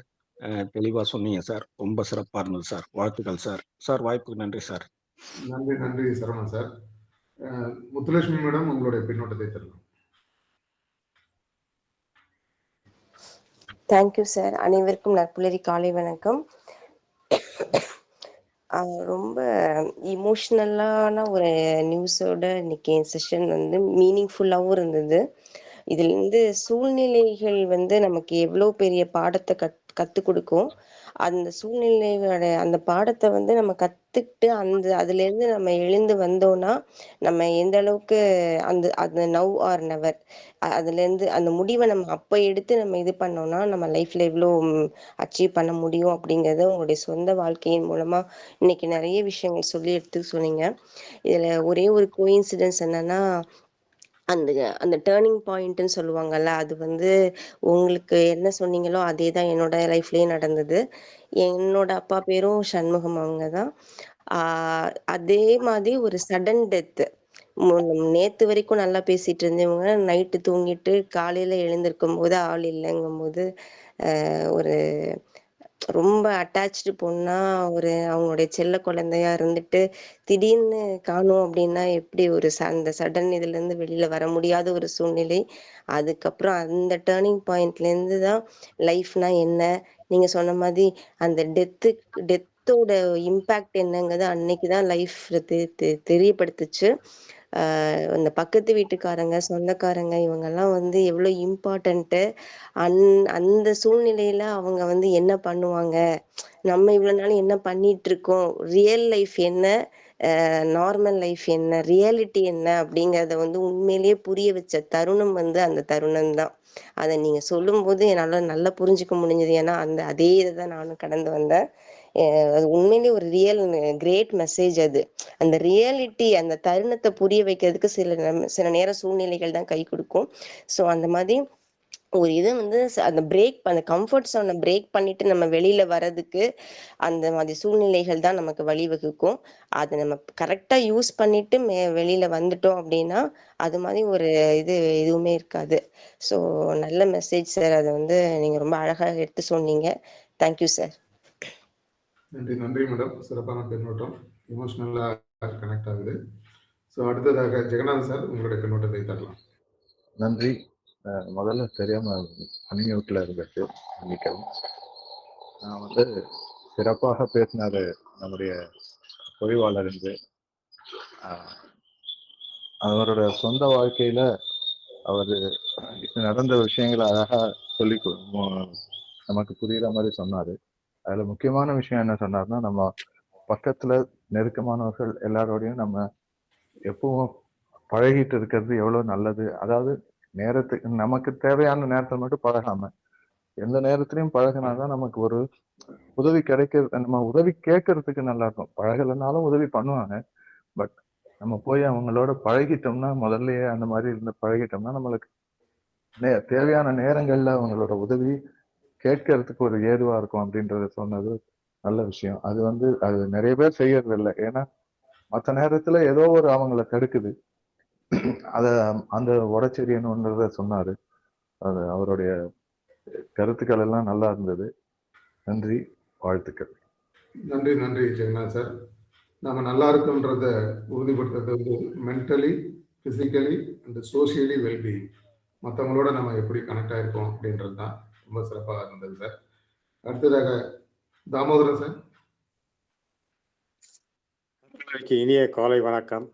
தெளிவா சொன்னீங்க சார். ரொம்ப சிறப்பா இருந்தது சார். வாழ்த்துக்கள் சார். சார் வாய்ப்புக்கு நன்றி சார். நன்றி சரவணன் சார். முத்துலட்சுமி மேடம் உங்களுடைய பின்னோட்டத்தை தரலாம். Thank you sir. அனைவருக்கும் நற்புலரி காலை வணக்கம். ரொம்ப இமோஷ்னலான ஒரு நியூஸோட இன்னைக்கு செஷன் மீனிங்ஃபுல்லாகவும் இருந்தது. இதுலேருந்து சூழ்நிலைகள் நமக்கு எவ்வளோ பெரிய பாடத்தை கற்றுக் கொடுக்கும். அந்த சூழ்நிலையோட அந்த பாடத்தை வந்து நம்ம கற்றுக்கிட்டு அதுலேருந்து நம்ம எழுந்து வந்தோம்னா நம்ம எந்த அளவுக்கு அந்த நவ் ஆர் நெவர் அதுலேருந்து அந்த முடிவை நம்ம அப்போ எடுத்து நம்ம இது பண்ணோம்னா நம்ம லைஃப்பில் எவ்வளோ அச்சீவ் பண்ண முடியும் அப்படிங்கிறத உங்களுடைய சொந்த வாழ்க்கையின் மூலமாக இன்னைக்கு நிறைய விஷயங்கள் சொல்லி எடுத்து சொன்னீங்க. இதில் ஒரே ஒரு கோயின்சிடன்ஸ் என்னன்னா அந்த அந்த டேர்னிங் பாயிண்ட்ன்னு சொல்லுவாங்கல்ல, அது வந்து உங்களுக்கு என்ன சொன்னீங்களோ அதே தான் என்னோட லைஃப்லயும் நடந்தது. என்னோட அப்பா பேரும் சண்முகம் அவங்க தான். அதே மாதிரி ஒரு சடன் டெத்து. நேத்து வரைக்கும் நல்லா பேசிட்டு இருந்தவங்க, நைட்டு தூங்கிட்டு காலையில எழுந்திருக்கும்போது ஆள் இல்லங்கும்போது, ஒரு ரொம்ப அட்டாச்டு பொண்ணா அவங்களுடைய செல்ல குழந்தையா இருந்துட்டு, திடீர்னு காணோம் அப்டின்னா எப்படி அந்த சடன் இதுலருந்து வெளில வர முடியாத ஒரு சூழ்நிலை. அதுக்கப்புறம் அந்த டர்னிங் பாயிண்ட்லேருந்து தான் லைஃப்னா என்ன? நீங்க சொன்ன மாதிரி அந்த டெத்தோட இம்பேக்ட் என்னங்கிறது அன்னைக்கு தான் லைஃப்ல தெரியப்படுத்துச்சு. அந்த பக்கத்து வீட்டுக்காரங்க, சொந்தக்காரங்க இவங்கலாம் வந்து எவ்வளோ இம்பார்ட்டன்ட்டு. அந் அந்த சூழ்நிலையில அவங்க வந்து என்ன பண்ணுவாங்க? நம்ம இவ்வளோ நாள் என்ன பண்ணிட்டுருக்கோம்? ரியல் லைஃப் என்ன? நார்மல் லைஃப் என்ன? ரியாலிட்டி என்ன? அப்படிங்கிறத வந்து உண்மையிலேயே புரிய வச்ச தருணம் வந்து அந்த தருணம் தான். அத நீங்க சொல்லும்போது என்னால நல்லா புரிஞ்சுக்க முடிஞ்சது. ஏன்னா, அதே இத தான் நானும் கடந்து வந்தேன். அது உண்மையிலேயே ஒரு கிரேட் மெசேஜ் அது. அந்த ரியாலிட்டி அந்த தருணத்த புரிய வைக்கிறதுக்கு சில நேரம் சூழ்நிலைகள் தான் கை குடுக்கும். ஸோ அந்த மாதிரி ஒரு இத வந்து அந்த கம்ஃபர்ட் ஸோன பிரேக் பண்ணிட்டு நம்ம வெளியில வர்றதுக்கு, அந்த மாதிரி சூழ்நிலைகள் தான் நமக்கு வழிவகுக்கும். அத நம்ம கரெக்ட்டா யூஸ் பண்ணிட்டு வெளியில வந்துட்டோம் அப்டின்னா, அது மாதிரி ஒரு எதுவுமே இருக்காது. ஸோ நல்ல மெசேஜ் சார். அத வந்து நீங்க ரொம்ப அழகா எடுத்து சொன்னீங்க. Thank you sir. நன்றி நன்றி மேடம். சிறப்பான பின்னோட்டம். எமோஷனலா கனெக்ட் ஆகுது. ஸோ அடுத்ததாக ஜெகநாதன் சார் உங்களுடைய பின்னோட்டத்தை தரலாம். நன்றி. முதல்ல தெரியாம அன்மியூட்ல இருந்துச்சு, மன்னிக்கவும். நான் வந்து சிறப்பாக பேசினாரு நம்முடைய பொறிவாளர் என்று. அவரோட சொந்த வாழ்க்கையில அவர் நடந்த விஷயங்களை அழகா சொல்லி நமக்கு புரியுற மாதிரி சொன்னாரு. அதுல முக்கியமான விஷயம் என்ன சொன்னார்னா, நம்ம பக்கத்துல நெருக்கமானவர்கள் எல்லாரோடையும் நம்ம எப்பவும் பழகிட்டு இருக்கிறது எவ்வளவு நல்லது. அதாவது நேரத்துக்கு நமக்கு தேவையான நேரத்தில் மட்டும் பழகாம எந்த நேரத்திலையும் பழகினாதான் நமக்கு ஒரு உதவி கிடைக்கிறது. நம்ம உதவி கேட்கறதுக்கு நல்லா இருக்கும். பழகலைனாலும் உதவி பண்ணுவாங்க. பட் நம்ம போய் அவங்களோட பழகிட்டோம்னா, முதல்லயே அந்த மாதிரி இருந்து பழகிட்டோம்னா நம்மளுக்கு தேவையான நேரங்கள்ல அவங்களோட உதவி கேட்கறதுக்கு ஒரு ஏதுவா இருக்கும் அப்படின்றத சொன்னது நல்ல விஷயம். அது வந்து அது நிறைய பேர் செய்யறது இல்லை. ஏன்னா மற்ற நேரத்துல ஏதோ ஒரு அவங்கள தடுக்குது. அந்த உடச்செறியணுன்றத சொன்னாரு. அது அவருடைய கருத்துக்கள் எல்லாம் நல்லா இருந்தது. நன்றி, வாழ்த்துக்கள். நன்றி நன்றி ஜெகநாத் சார். நம்ம நல்லா இருக்கோன்றத உறுதிப்படுத்துறது வந்து mentally, physically and socially wellbeing. மற்றவங்களோட நம்ம எப்படி கனெக்ட் ஆகிருக்கோம் அப்படின்றது தான் ரொம்ப சிறப்பாக இருந்தது சார். அடுத்ததாக தாமோதரன் சார். இனிய காலை வணக்கம்.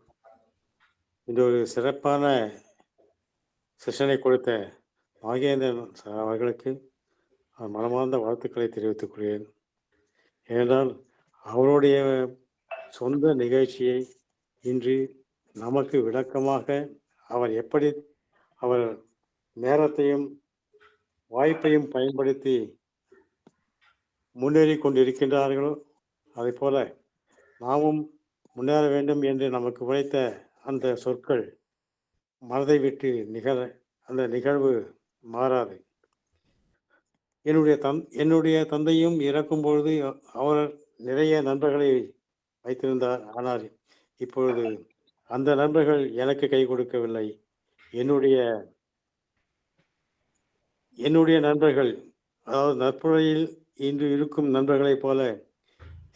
இந்த ஒரு சிறப்பான செஷனை கொடுத்த நாகேந்திரன் சார் அவர்களுக்கு மனமார்ந்த வாழ்த்துக்களை தெரிவித்துக் கொள்கிறேன். ஏனென்றால் அவருடைய சொந்த நிகழ்ச்சியை இன்று நமக்கு விளக்கமாக அவர் எப்படி அவர் நேரத்தையும் வாய்ப்பையும் பயன்படுத்தி முன்னேறி கொண்டிருக்கின்றார்களோ அதை போல நாமும் முன்னேற வேண்டும் என்று நமக்கு உரைத்த அந்த சொற்கள் மனதை விட்டு அந்த நிகழ்வு மாறாது. என்னுடைய தந்தையும் இறக்கும் பொழுது அவர் நிறைய நண்பர்களை வைத்திருந்தார். ஆனால் இப்பொழுது அந்த நண்பர்கள் எனக்கு கை கொடுக்கவில்லை. என்னுடைய நண்பர்கள், அதாவது நற்புழையில் இன்று இருக்கும் நண்பர்களைப் போல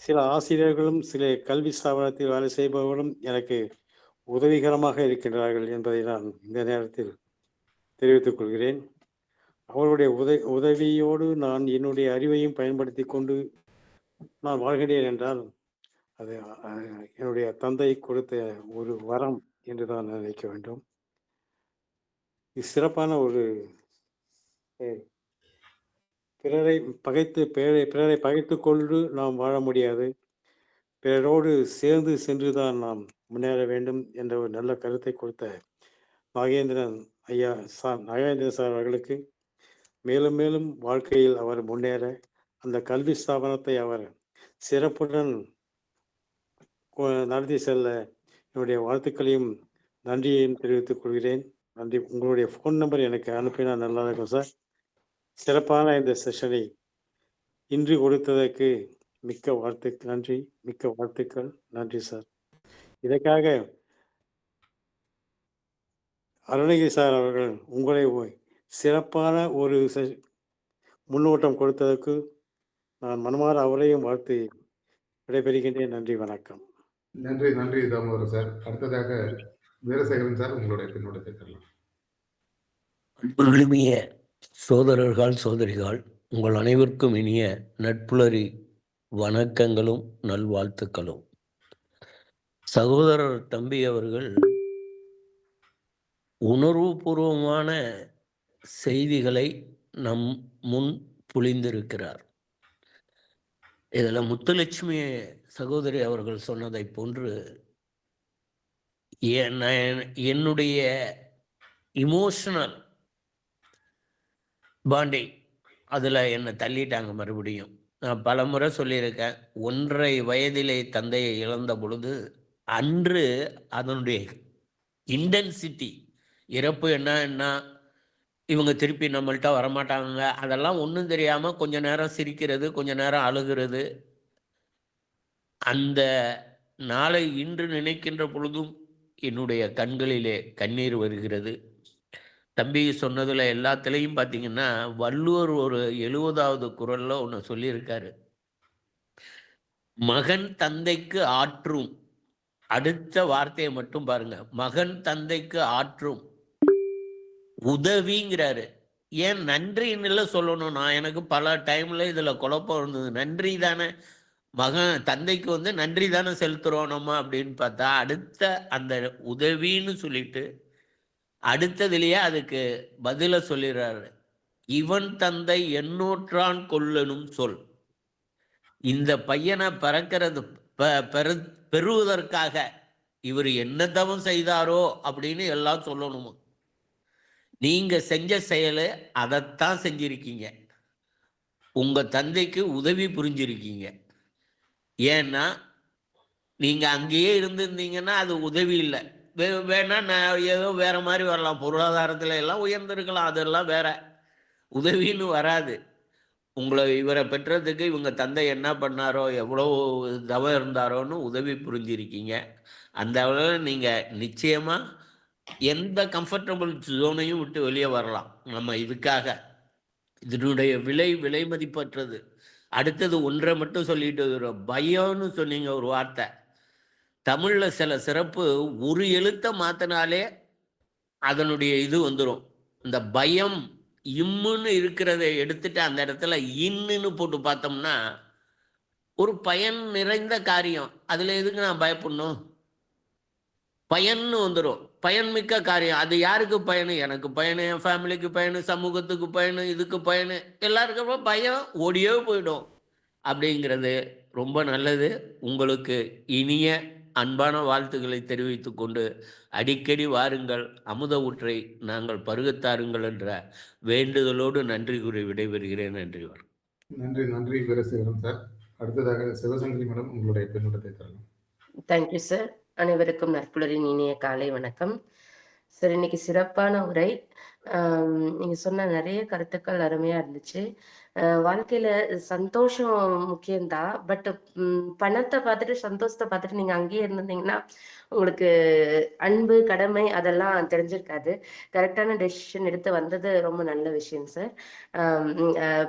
சில ஆசிரியர்களும் சில கல்வி ஸ்தாபனத்தில் வேலை செய்பவர்களும் எனக்கு உதவிகரமாக இருக்கின்றார்கள் என்பதை நான் இந்த நேரத்தில் தெரிவித்துக் கொள்கிறேன். அவருடைய உதவியோடு நான் என்னுடைய அறிவையும் பயன்படுத்தி கொண்டு நான் வாழ்கிறேன் என்றால் அது என்னுடைய தந்தை கொடுத்த ஒரு வரம் என்று தான் நினைக்க வேண்டும். இது சிறப்பான ஒரு பிறரை பகைத்து கொண்டு நாம் வாழ முடியாது. பிறரோடு சேர்ந்து சென்றுதான் நாம் முன்னேற வேண்டும் என்ற ஒரு நல்ல கருத்தை கொடுத்த நாகேந்திரன் நாகேந்திரன் சார் அவர்களுக்கு மேலும் மேலும் வாழ்க்கையில் அவர் முன்னேற அந்த கல்வி ஸ்தாபனத்தை அவர் சிறப்புடன் நடத்தி செல்ல என்னுடைய வாழ்த்துக்களையும் நன்றியையும் தெரிவித்துக் கொள்கிறேன். நன்றி. உங்களுடைய ஃபோன் நம்பர் எனக்கு அனுப்பினா நல்லா இருக்கும் சார். சிறப்பான இந்த செஷனை இன்று கொடுத்ததற்கு மிக்க வாழ்த்துக்கள். நன்றி சார். இதற்காக அருணகிரி சார் அவர்கள் உங்களை சிறப்பான ஒரு முன்னோட்டம் கொடுத்ததற்கு நான் மனமாற அவரையும் வாழ்த்து விடைபெறுகின்றேன். நன்றி, வணக்கம். நன்றி தாமோதர் சார். அடுத்ததாக வீரசேகரன் சார், உங்களுடைய பின்னோட்டத்தை தரலாம். அன்புகளுமிய சோதரர்கள் சோதரிகள், உங்கள் அனைவருக்கும் இனிய நட்புலரி வணக்கங்களும் நல்வாழ்த்துக்களும். சகோதரர் தம்பி அவர்கள் உணர்வுபூர்வமான செய்திகளை நம் முன் புளிந்திருக்கிறார். இதில் முத்துலட்சுமி சகோதரி அவர்கள் சொன்னதை போன்று என்னுடைய இமோஷனல் பாண்டிங் அதில் என்னை தள்ளிட்டாங்க. மறுபடியும் நான் பல முறை சொல்லியிருக்கேன், 1.5 வயதிலே தந்தையை இழந்த பொழுது அன்று அதனுடைய இன்டென்சிட்டி, இறப்பு என்ன இவங்க திருப்பி நம்மள்கிட்ட வரமாட்டாங்க, அதெல்லாம் ஒன்றும் தெரியாமல் கொஞ்ச நேரம் சிரிக்கிறது, கொஞ்ச நேரம் அழுகிறது. அந்த நாளை இன்று நினைக்கின்ற பொழுதும் என்னுடைய கண்களிலே கண்ணீர் வருகிறது. தம்பி சொன்னதில் எல்லாத்துலேயும் பார்த்தீங்கன்னா, வள்ளுவர் ஒரு 70வது குறளில் ஒன்று சொல்லியிருக்காரு. மகன் தந்தைக்கு ஆற்றும், அடுத்த வார்த்தையை மட்டும் பாருங்க, மகன் தந்தைக்கு ஆற்றும் உதவிங்கிறாரு. ஏன் நன்றின்னு சொல்லணும்? நான் எனக்கு பல டைம்ல இதுல குழப்பம் இருந்தது. நன்றி தானே, மகன் தந்தைக்கு நன்றி தானே செலுத்துறோம் நம்ம அப்படின்னு பார்த்தா, அடுத்த அந்த உதவின்னு சொல்லிட்டு அடுத்ததுலயே அதுக்கு பதில சொல்லிடுறாரு. இவன் தந்தை எண்ணூற்றான் கொல்லனும் சொல். இந்த பையனை பிறக்கிறது பெறுவதற்காக இவர் என்ன தவம் செய்தாரோ அப்படின்னு எல்லாம் சொல்லணுமா? நீங்க செஞ்ச செயலை அதைத்தான் செஞ்சிருக்கீங்க. உங்க தந்தைக்கு உதவி புரிஞ்சிருக்கீங்க. ஏன்னா நீங்க அங்கேயே இருந்திருந்தீங்கன்னா அது உதவி இல்லை. வேணா நான் ஏதோ வேற மாதிரி வரலாம், பொருளாதாரத்துல எல்லாம் உயர்ந்திருக்கலாம், அதெல்லாம் வேற. உதவின்னு வராது. உங்களை இவரை பெற்றதுக்கு இவங்க தந்தை என்ன பண்ணாரோ, எவ்வளோ தவம் இருந்தாரோன்னு உதவி புரிஞ்சிருக்கீங்க. அந்த அளவில் நீங்கள் நிச்சயமாக எந்த கம்ஃபர்டபுள் ஜோனையும் விட்டு வெளியே வரலாம். நம்ம இதுக்காக இதனுடைய விலை மதிப்பற்றது. அடுத்தது ஒன்றை மட்டும் சொல்லிட்டு வரும், பயம்னு சொன்னீங்க ஒரு வார்த்தை. தமிழில் சில சிறப்பு, ஒரு எழுத்தை மாற்றினாலே அதனுடைய இது வந்துடும். இந்த பயம் இம்முன்னு இருக்கிறத எடுத்துட்டு அந்த இடத்துல இன்னுன்னு போட்டு பார்த்தோம்னா ஒரு பயன் நிறைந்த காரியம். அதுல எதுக்கு நான் பயப்படணும்? பயன்னு வந்துடும். பயன்மிக்க காரியம். அது யாருக்கு பயனு? எனக்கு பயனு, என் ஃபேமிலிக்கு பயனு, சமூகத்துக்கு பயனு, இதுக்கு பயனு, எல்லாருக்கும் பயம் ஓடியே போயிடும். அப்படிங்கிறது ரொம்ப நல்லது. உங்களுக்கு இனிய அன்பான வாழ்த்துக்களை தெரிவித்து கொண்டு அடிக்கடி வாருங்கள், அமுத ஊற்றை நாங்கள் பருகத்தாருங்கள் என்ற வேண்டுதலோடு நன்றி கூறி விடைபெறுகிறேன். நன்றி. நன்றி வீரசேகரன் சார். அடுத்ததாக சிவசங்கரி மேடம், உங்களுடைய பின்னோட்டத்தை தரலாம். Thank you sir. அனைவருக்கும் நற்புலரின் இனிய காலை வணக்கம் சார். இன்னைக்கு சிறப்பான உரை. நீங்க சொன்ன நிறைய கருத்துக்கள் அருமையா இருந்துச்சு. வாழ்க்கையில சந்தோஷம் முக்கியம்தான். பட் பணத்தை பார்த்துட்டு சந்தோஷத்தை பார்த்துட்டு நீங்க அங்கேயே இருந்திருந்தீங்கன்னா உங்களுக்கு அன்பு, கடமை அதெல்லாம் தெரிஞ்சிருக்காது. கரெக்டான டெசிஷன் எடுத்து வந்தது ரொம்ப நல்ல விஷயம் சார்.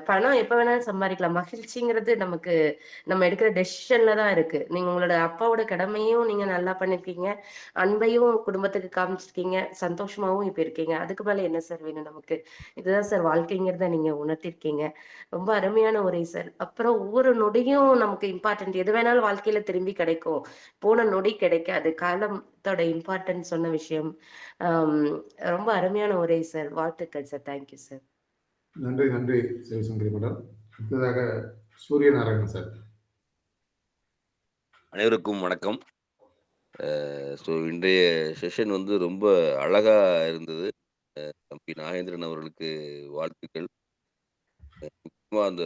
பணம் எப்ப வேணாலும் சம்பாதிக்கலாம். மகிழ்ச்சிங்கிறது நமக்கு நம்ம எடுக்கிற டெசிஷன்ல தான் இருக்கு. நீங்க உங்களோட அப்பாவோட கடமையும் நீங்க நல்லா பண்ணிருக்கீங்க, அன்பையும் குடும்பத்துக்கு காமிச்சிருக்கீங்க, சந்தோஷமாவும் இப்ப இருக்கீங்க. அதுக்கு மேல என்ன சார் வேணும் நமக்கு? இதுதான் சார் வாழ்க்கைங்கிறத நீங்க உணர்த்திருக்கீங்க. ரொம்ப அருமையான உரை சார். அப்புறம் ஒவ்வொரு நொடியும் நமக்கு இம்பார்ட்டன்ட். எது வேணாலும் வாழ்க்கையில திரும்பி கிடைக்கும், போன நொடி கிடைக்காது. காலத்தோட இம்பார்ட்டன்ட் சொன்ன விஷயம் ரொம்ப அருமையான உரை சார். வாழ்த்துக்கள் சார். Thank you sir. நன்றி நன்றி சிவசங்கரி மேடம். அடுத்ததாக சூரியநாராயணன் சார். அனைவருக்கும் வணக்கம். ஸோ இன்றைய செஷன் வந்து ரொம்ப அழகா இருந்தது. தம்பி நாகேந்திரன் அவர்களுக்கு வாழ்த்துக்கள். முக்கியமா அந்த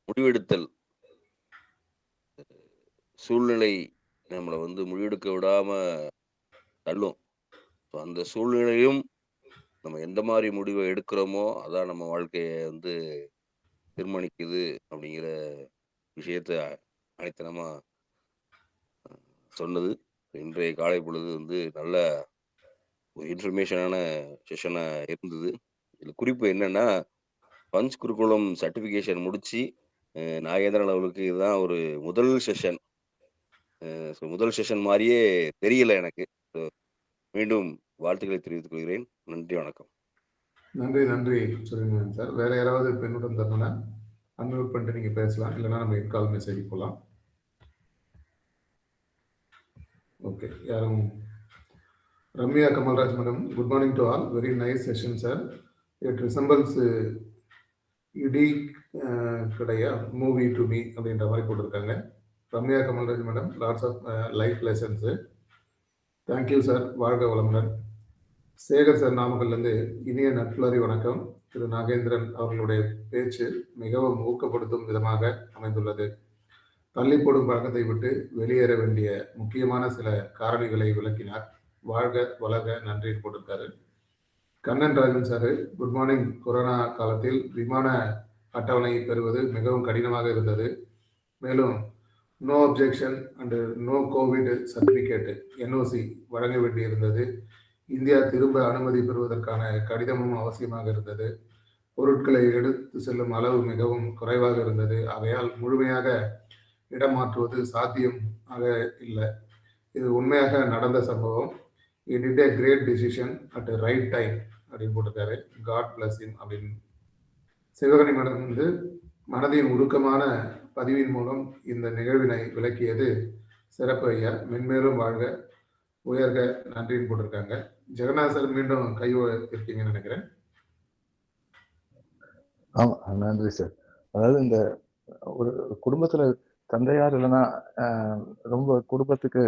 முடிவெடுத்தல் சூழ்நிலை நம்மளை வந்து முடிவெடுக்க விடாம தள்ளும். ஸோ அந்த சூழ்நிலையும் நம்ம எந்த மாதிரி முடிவை எடுக்கிறோமோ அதான் நம்ம வாழ்க்கையை வந்து தீர்மானிக்குது அப்படிங்கிற விஷயத்த அனைத்தனமா சொன்னது. இன்றைய காலை பொழுது வந்து நல்ல ஒரு இன்ஃபர்மேஷனான செஷனா இருந்தது. இதுல குறிப்பு என்னன்னா, பஞ்ச் குருகுலம் சர்டிஃபிகேஷன் முடிச்சு நாகேந்திரன் அவர்களுக்கு இதுதான் ஒரு முதல் செஷன். ஸோ முதல் செஷன் மாதிரியே தெரியல எனக்கு. ஸோ மீண்டும் வாழ்த்துக்களை தெரிவித்துக் கொள்கிறேன். நன்றி, வணக்கம். நன்றி நன்றி சூரியநாராயணன் சார். வேற யாராவது பெண்ணுடன் தரணும்னா அன்மியூட் பண்ணிட்டு நீங்க பேசலாம், இல்லைன்னா நம்ம கால் மெசேஜ் போகலாம். ஓகே, யாரும்? Ramya Kamalraj madam, good morning to all. Very nice session sir. It resembles இடி கிடையா மூவி டு மீ அப்படின்ற மாதிரி போட்டிருக்காங்க. Ramya Kamalraj madam, lots of life lessons. Thank you sir, வாழ்க வளமுடன். சேகர் சார் நாமக்கல்லேருந்து இனிய நட்புலரி வணக்கம். திரு நாகேந்திரன் அவர்களுடைய பேச்சு மிகவும் ஊக்கப்படுத்தும் விதமாக அமைந்துள்ளது. தள்ளி போடும் பழக்கத்தை விட்டு வெளியேற வேண்டிய முக்கியமான சில காரணிகளை விளக்கினார். வாழ்க வளர்க, நன்றி போட்டிருக்காரு. Kannan Rajan sir, good morning. Corona காலத்தில் விமான அட்டவணை பெறுவது மிகவும் கடினமாக இருந்தது. மேலும் no objection and no covid certificate NOC வழங்க வேண்டியிருந்தது. இந்தியா திரும்ப அனுமதி பெறுவதற்கான கடிதமும் அவசியமாக இருந்தது. பொருட்களை எடுத்து செல்லும் அளவு மிகவும் குறைவாக இருந்தது. ஆகையால் முழுமையாக இடம் மாற்றுவது சாத்தியம் ஆக இல்லை. இது உண்மையாக நடந்த சம்பவம். He did a great decision at the right time அப்படின்னு போட்டிருக்காரு. காட் பிளஸ் ஹிம் அப்படின்னு. சிவகணி மேடம் வந்து மனதின் உருக்கமான பதிவின் மூலம் இந்த நிகழ்வினை விளக்கியது சிறப்பு ஐயா. மென்மேலும் வாழ்க உயர்க, நன்றின்னு போட்டிருக்காங்க. ஜெகநாத் சார் மீண்டும் கை இருக்கீங்கன்னு நினைக்கிறேன். ஆமா, நன்றி சார். அதாவது இந்த ஒரு குடும்பத்துல தந்தையார் இல்லைன்னா ரொம்ப குடும்பத்துக்கு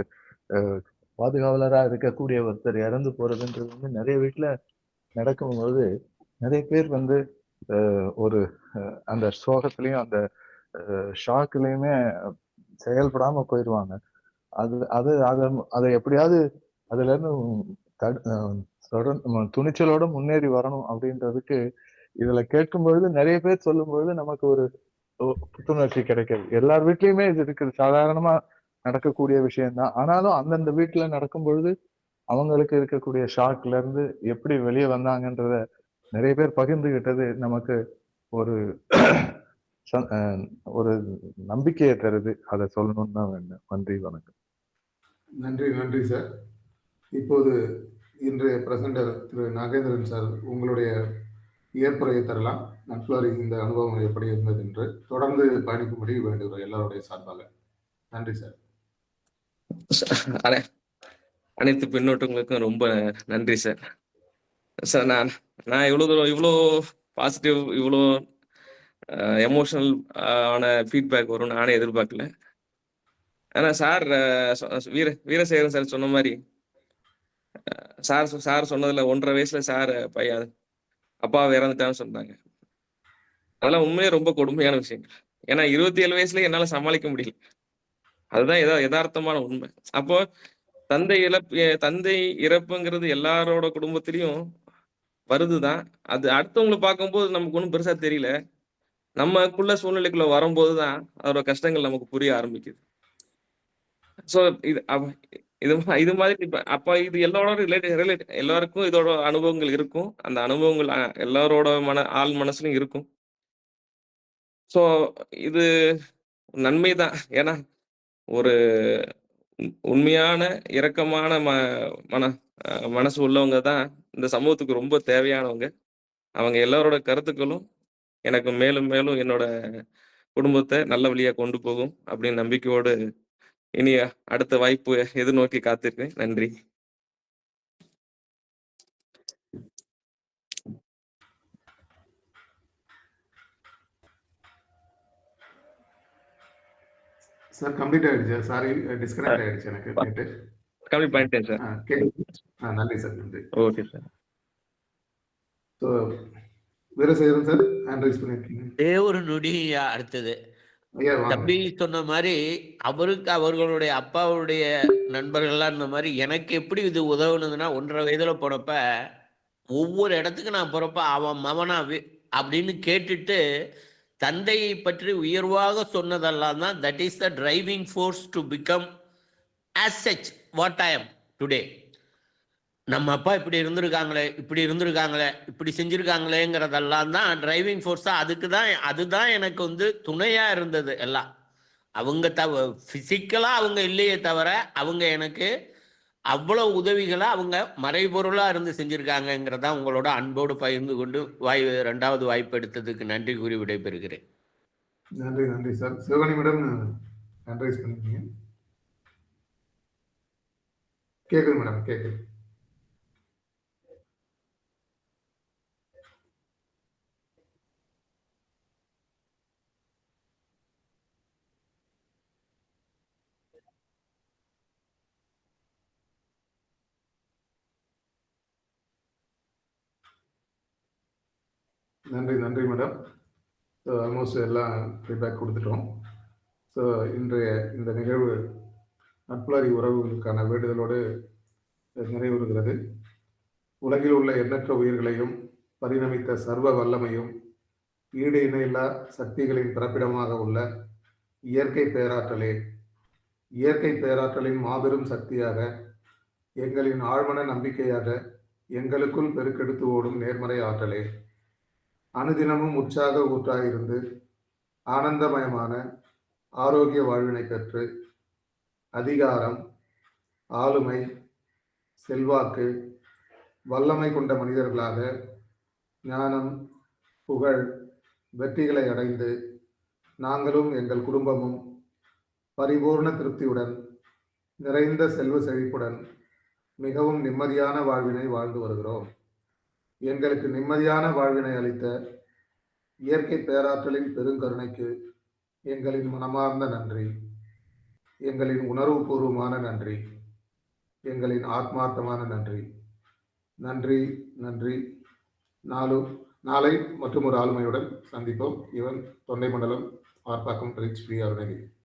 பாதுகாவலரா இருக்கக்கூடிய ஒருத்தர் இறந்து போறதுன்றது வந்து நிறைய வீட்டுல நடக்கும்போது நிறைய பேர் வந்து ஒரு அந்த சோகத்திலையும் அந்த ஷாக்லயுமே செயல்படாம போயிடுவாங்க. அதை எப்படியாவது அதுல இருந்து தொடர்ந்து துணிச்சலோட முன்னேறி வரணும் அப்படின்றதுக்கு இதுல கேட்கும் பொழுது நிறைய பேர் சொல்லும் பொழுது நமக்கு ஒரு புத்துணர்ச்சி கிடைக்கிறது. எல்லார் வீட்லயுமே இது இருக்குது, சாதாரணமா நடக்கக்கூடிய விஷயம்தான். ஆனாலும் அந்தந்த வீட்டுல நடக்கும் பொழுது அவங்களுக்கு இருக்கக்கூடிய ஷாக்ல இருந்து எப்படி வெளியே வந்தாங்கன்றத நிறைய பேர் பகிர்ந்துகிட்டது நமக்கு ஒரு ஒரு நம்பிக்கையை தருது. அதை சொல்லணும்னு தான் வேண்டும். நன்றி, வணக்கம். நன்றி நன்றி சார். இப்போது இன்றைய பிரசண்டர் திரு நாகேந்திரன் சார் உங்களுடைய ஏற்புரையை தரலாம். நட்புலரி இந்த அனுபவம் எப்படி இருந்தது என்று தொடர்ந்து பயணிக்கும்படி வேண்டுகிறோம் எல்லாருடைய சார்பாக. நன்றி சார். அனைத்து பின்னோட்டங்களுக்கும் ரொம்ப நன்றி சார். சார் நான் இவ்வளோ பாசிட்டிவ், இவ்வளோ எமோஷனல் ஆன ஃபீட்பேக் வரும்னு நானே எதிர்பார்க்கல. ஆனால் சார் வீரசேகரன் சார் சொன்ன மாதிரி சார் சொன்னதில் 1.5 வயசுல சார் பையன் அப்பாவை இறந்துட்டான்னு சொன்னாங்க. அதெல்லாம் உண்மையே ரொம்ப கொடுமையான விஷயங்கள். ஏன்னா 27 வயசுல என்னால் சமாளிக்க முடியல. அதுதான் யதார்த்தமான உண்மை. அப்போ தந்தை இறப்புங்கிறது எல்லாரோட குடும்பத்திலையும் வருதுதான். அது அடுத்தவங்களை பார்க்கும்போது நமக்கு ஒன்றும் பெருசா தெரியல. நமக்குள்ள சூழ்நிலைக்குள்ள வரும்போது தான் அதோட கஷ்டங்கள் நமக்கு புரிய ஆரம்பிக்குது. ஸோ இது மாதிரி அப்ப இது எல்லாரோட ரிலேட் எல்லாருக்கும் இதோட அனுபவங்கள் இருக்கும். அந்த அனுபவங்கள் எல்லாரோட ஆள் மனசுலயும் இருக்கும். ஸோ இது நன்மை தான். ஏன்னா ஒரு உண்மையான இரக்கமான மனசு உள்ளவங்க தான் இந்த சமூகத்துக்கு ரொம்ப தேவையானவங்க. அவங்க எல்லாரோட கருத்துக்களும் எனக்கு மேலும் மேலும் என்னோட குடும்பத்தை நல்ல வழியா கொண்டு போகும் அப்படின்னு நம்பிக்கையோடு இனி அடுத்த வாய்ப்பு எதிர்நோக்கி காத்திருக்கேன். நன்றி. சார் கம்ப்ளீட் ஆயிடுச்சு. சாரி, டிஸ்கனெக்ட் ஆயிடுச்சு எனக்கு நெட்டு. கம்ப்ளீட் பண்ணிட்டேன் சார். கேட்குது. நன்றி சார், நன்றி. Okay sir. So Veerasekaran sir hand rice பண்ணியிருக்கீங்க. ஒரு நொடி அடுத்தது ஐயா வாங்க. தம்பி சொன்ன மாதிரி அவருக்கு அவர்களுடைய அப்பாவுடைய நண்பர்கள்லாம் இந்த மாதிரி எனக்கு எப்படி இது உதவுனதுன்னா 1.5 வயதுல போனப்ப ஒவ்வொரு இடத்துக்கு நான் போறப்ப அவன் மவனா அப்படின்னு கேட்டுட்டு தந்தையை பற்றி உயர்வாக சொன்னதெல்லாம் தான் that is the driving force to become as such what I am today. நம்ம அப்பா இப்படி இருந்திருக்காங்களே இப்படி செஞ்சிருக்காங்களேங்கிறதெல்லாம் தான் டிரைவிங் ஃபோர்ஸாக அதுதான் எனக்கு வந்து துணையாக இருந்தது. எல்லாம் அவங்க ஃபிசிக்கலாக அவங்க இல்லையே தவிர அவங்க எனக்கு அவ்வளோ உதவிகளை அவங்க மறைபொருளாக இருந்து செஞ்சுருக்காங்கங்கிறதா உங்களோட அன்போடு பகிர்ந்து கொண்டு 2வது வாய்ப்பு எடுத்ததுக்கு நன்றி கூறி விடைபெறுகிறேன். நன்றி, நன்றி sir. Sivagani madam hand rice பண்ணிருக்கீங்க. கேட்குது மேடம், கேட்குது. நன்றி, நன்றி மேடம். ஸோ ஆல்மோஸ்ட் எல்லாம் ஃபீட்பேக் கொடுத்துட்டோம். ஸோ இன்றைய இந்த நிகழ்வு நட்புலாரி உறவுகளுக்கான வேண்டுதலோடு நிறைவுறுகிறது. உலகில் உள்ள எண்ணற்ற உயிர்களையும் பரிணமித்த சர்வ வல்லமையும் ஈடு இணையில்லா சக்திகளின் பிறப்பிடமாக உள்ள இயற்கை பேராற்றலே, இயற்கை பேராற்றலின் மாபெரும் சக்தியாக, எங்களின் ஆழ்மன நம்பிக்கையாக, எங்களுக்குள் பெருக்கெடுத்து ஓடும் நேர்மறை ஆற்றலே, அனுதினமும் உற்சாக ஊற்றாயிருந்து ஆனந்தமயமான ஆரோக்கிய வாழ்வினை பெற்று அதிகாரம், ஆளுமை, செல்வாக்கு, வல்லமை கொண்ட மனிதர்களாக ஞானம், புகழ், வெற்றிகளை அடைந்து நாங்களும் எங்கள் குடும்பமும் பரிபூர்ண திருப்தியுடன் நிறைந்த செல்வ செழிப்புடன் மிகவும் நிம்மதியான வாழ்வினை வாழ்ந்து வருகிறோம். எங்களுக்கு நிம்மதியான வாழ்வினை அளித்த இயற்கை பேராற்றலின் பெருங்கருணைக்கு எங்களின் மனமார்ந்த நன்றி, எங்களின் உணர்வுபூர்வமான நன்றி, எங்களின் ஆத்மார்த்தமான நன்றி. நன்றி, நன்றி. நாளை மற்றும் ஒரு ஆளுமையுடன் சந்திப்போம். இவன் தொண்டை மண்டலம் ஆர்ப்பாக்கம் ரிச் பி அருணகிரி.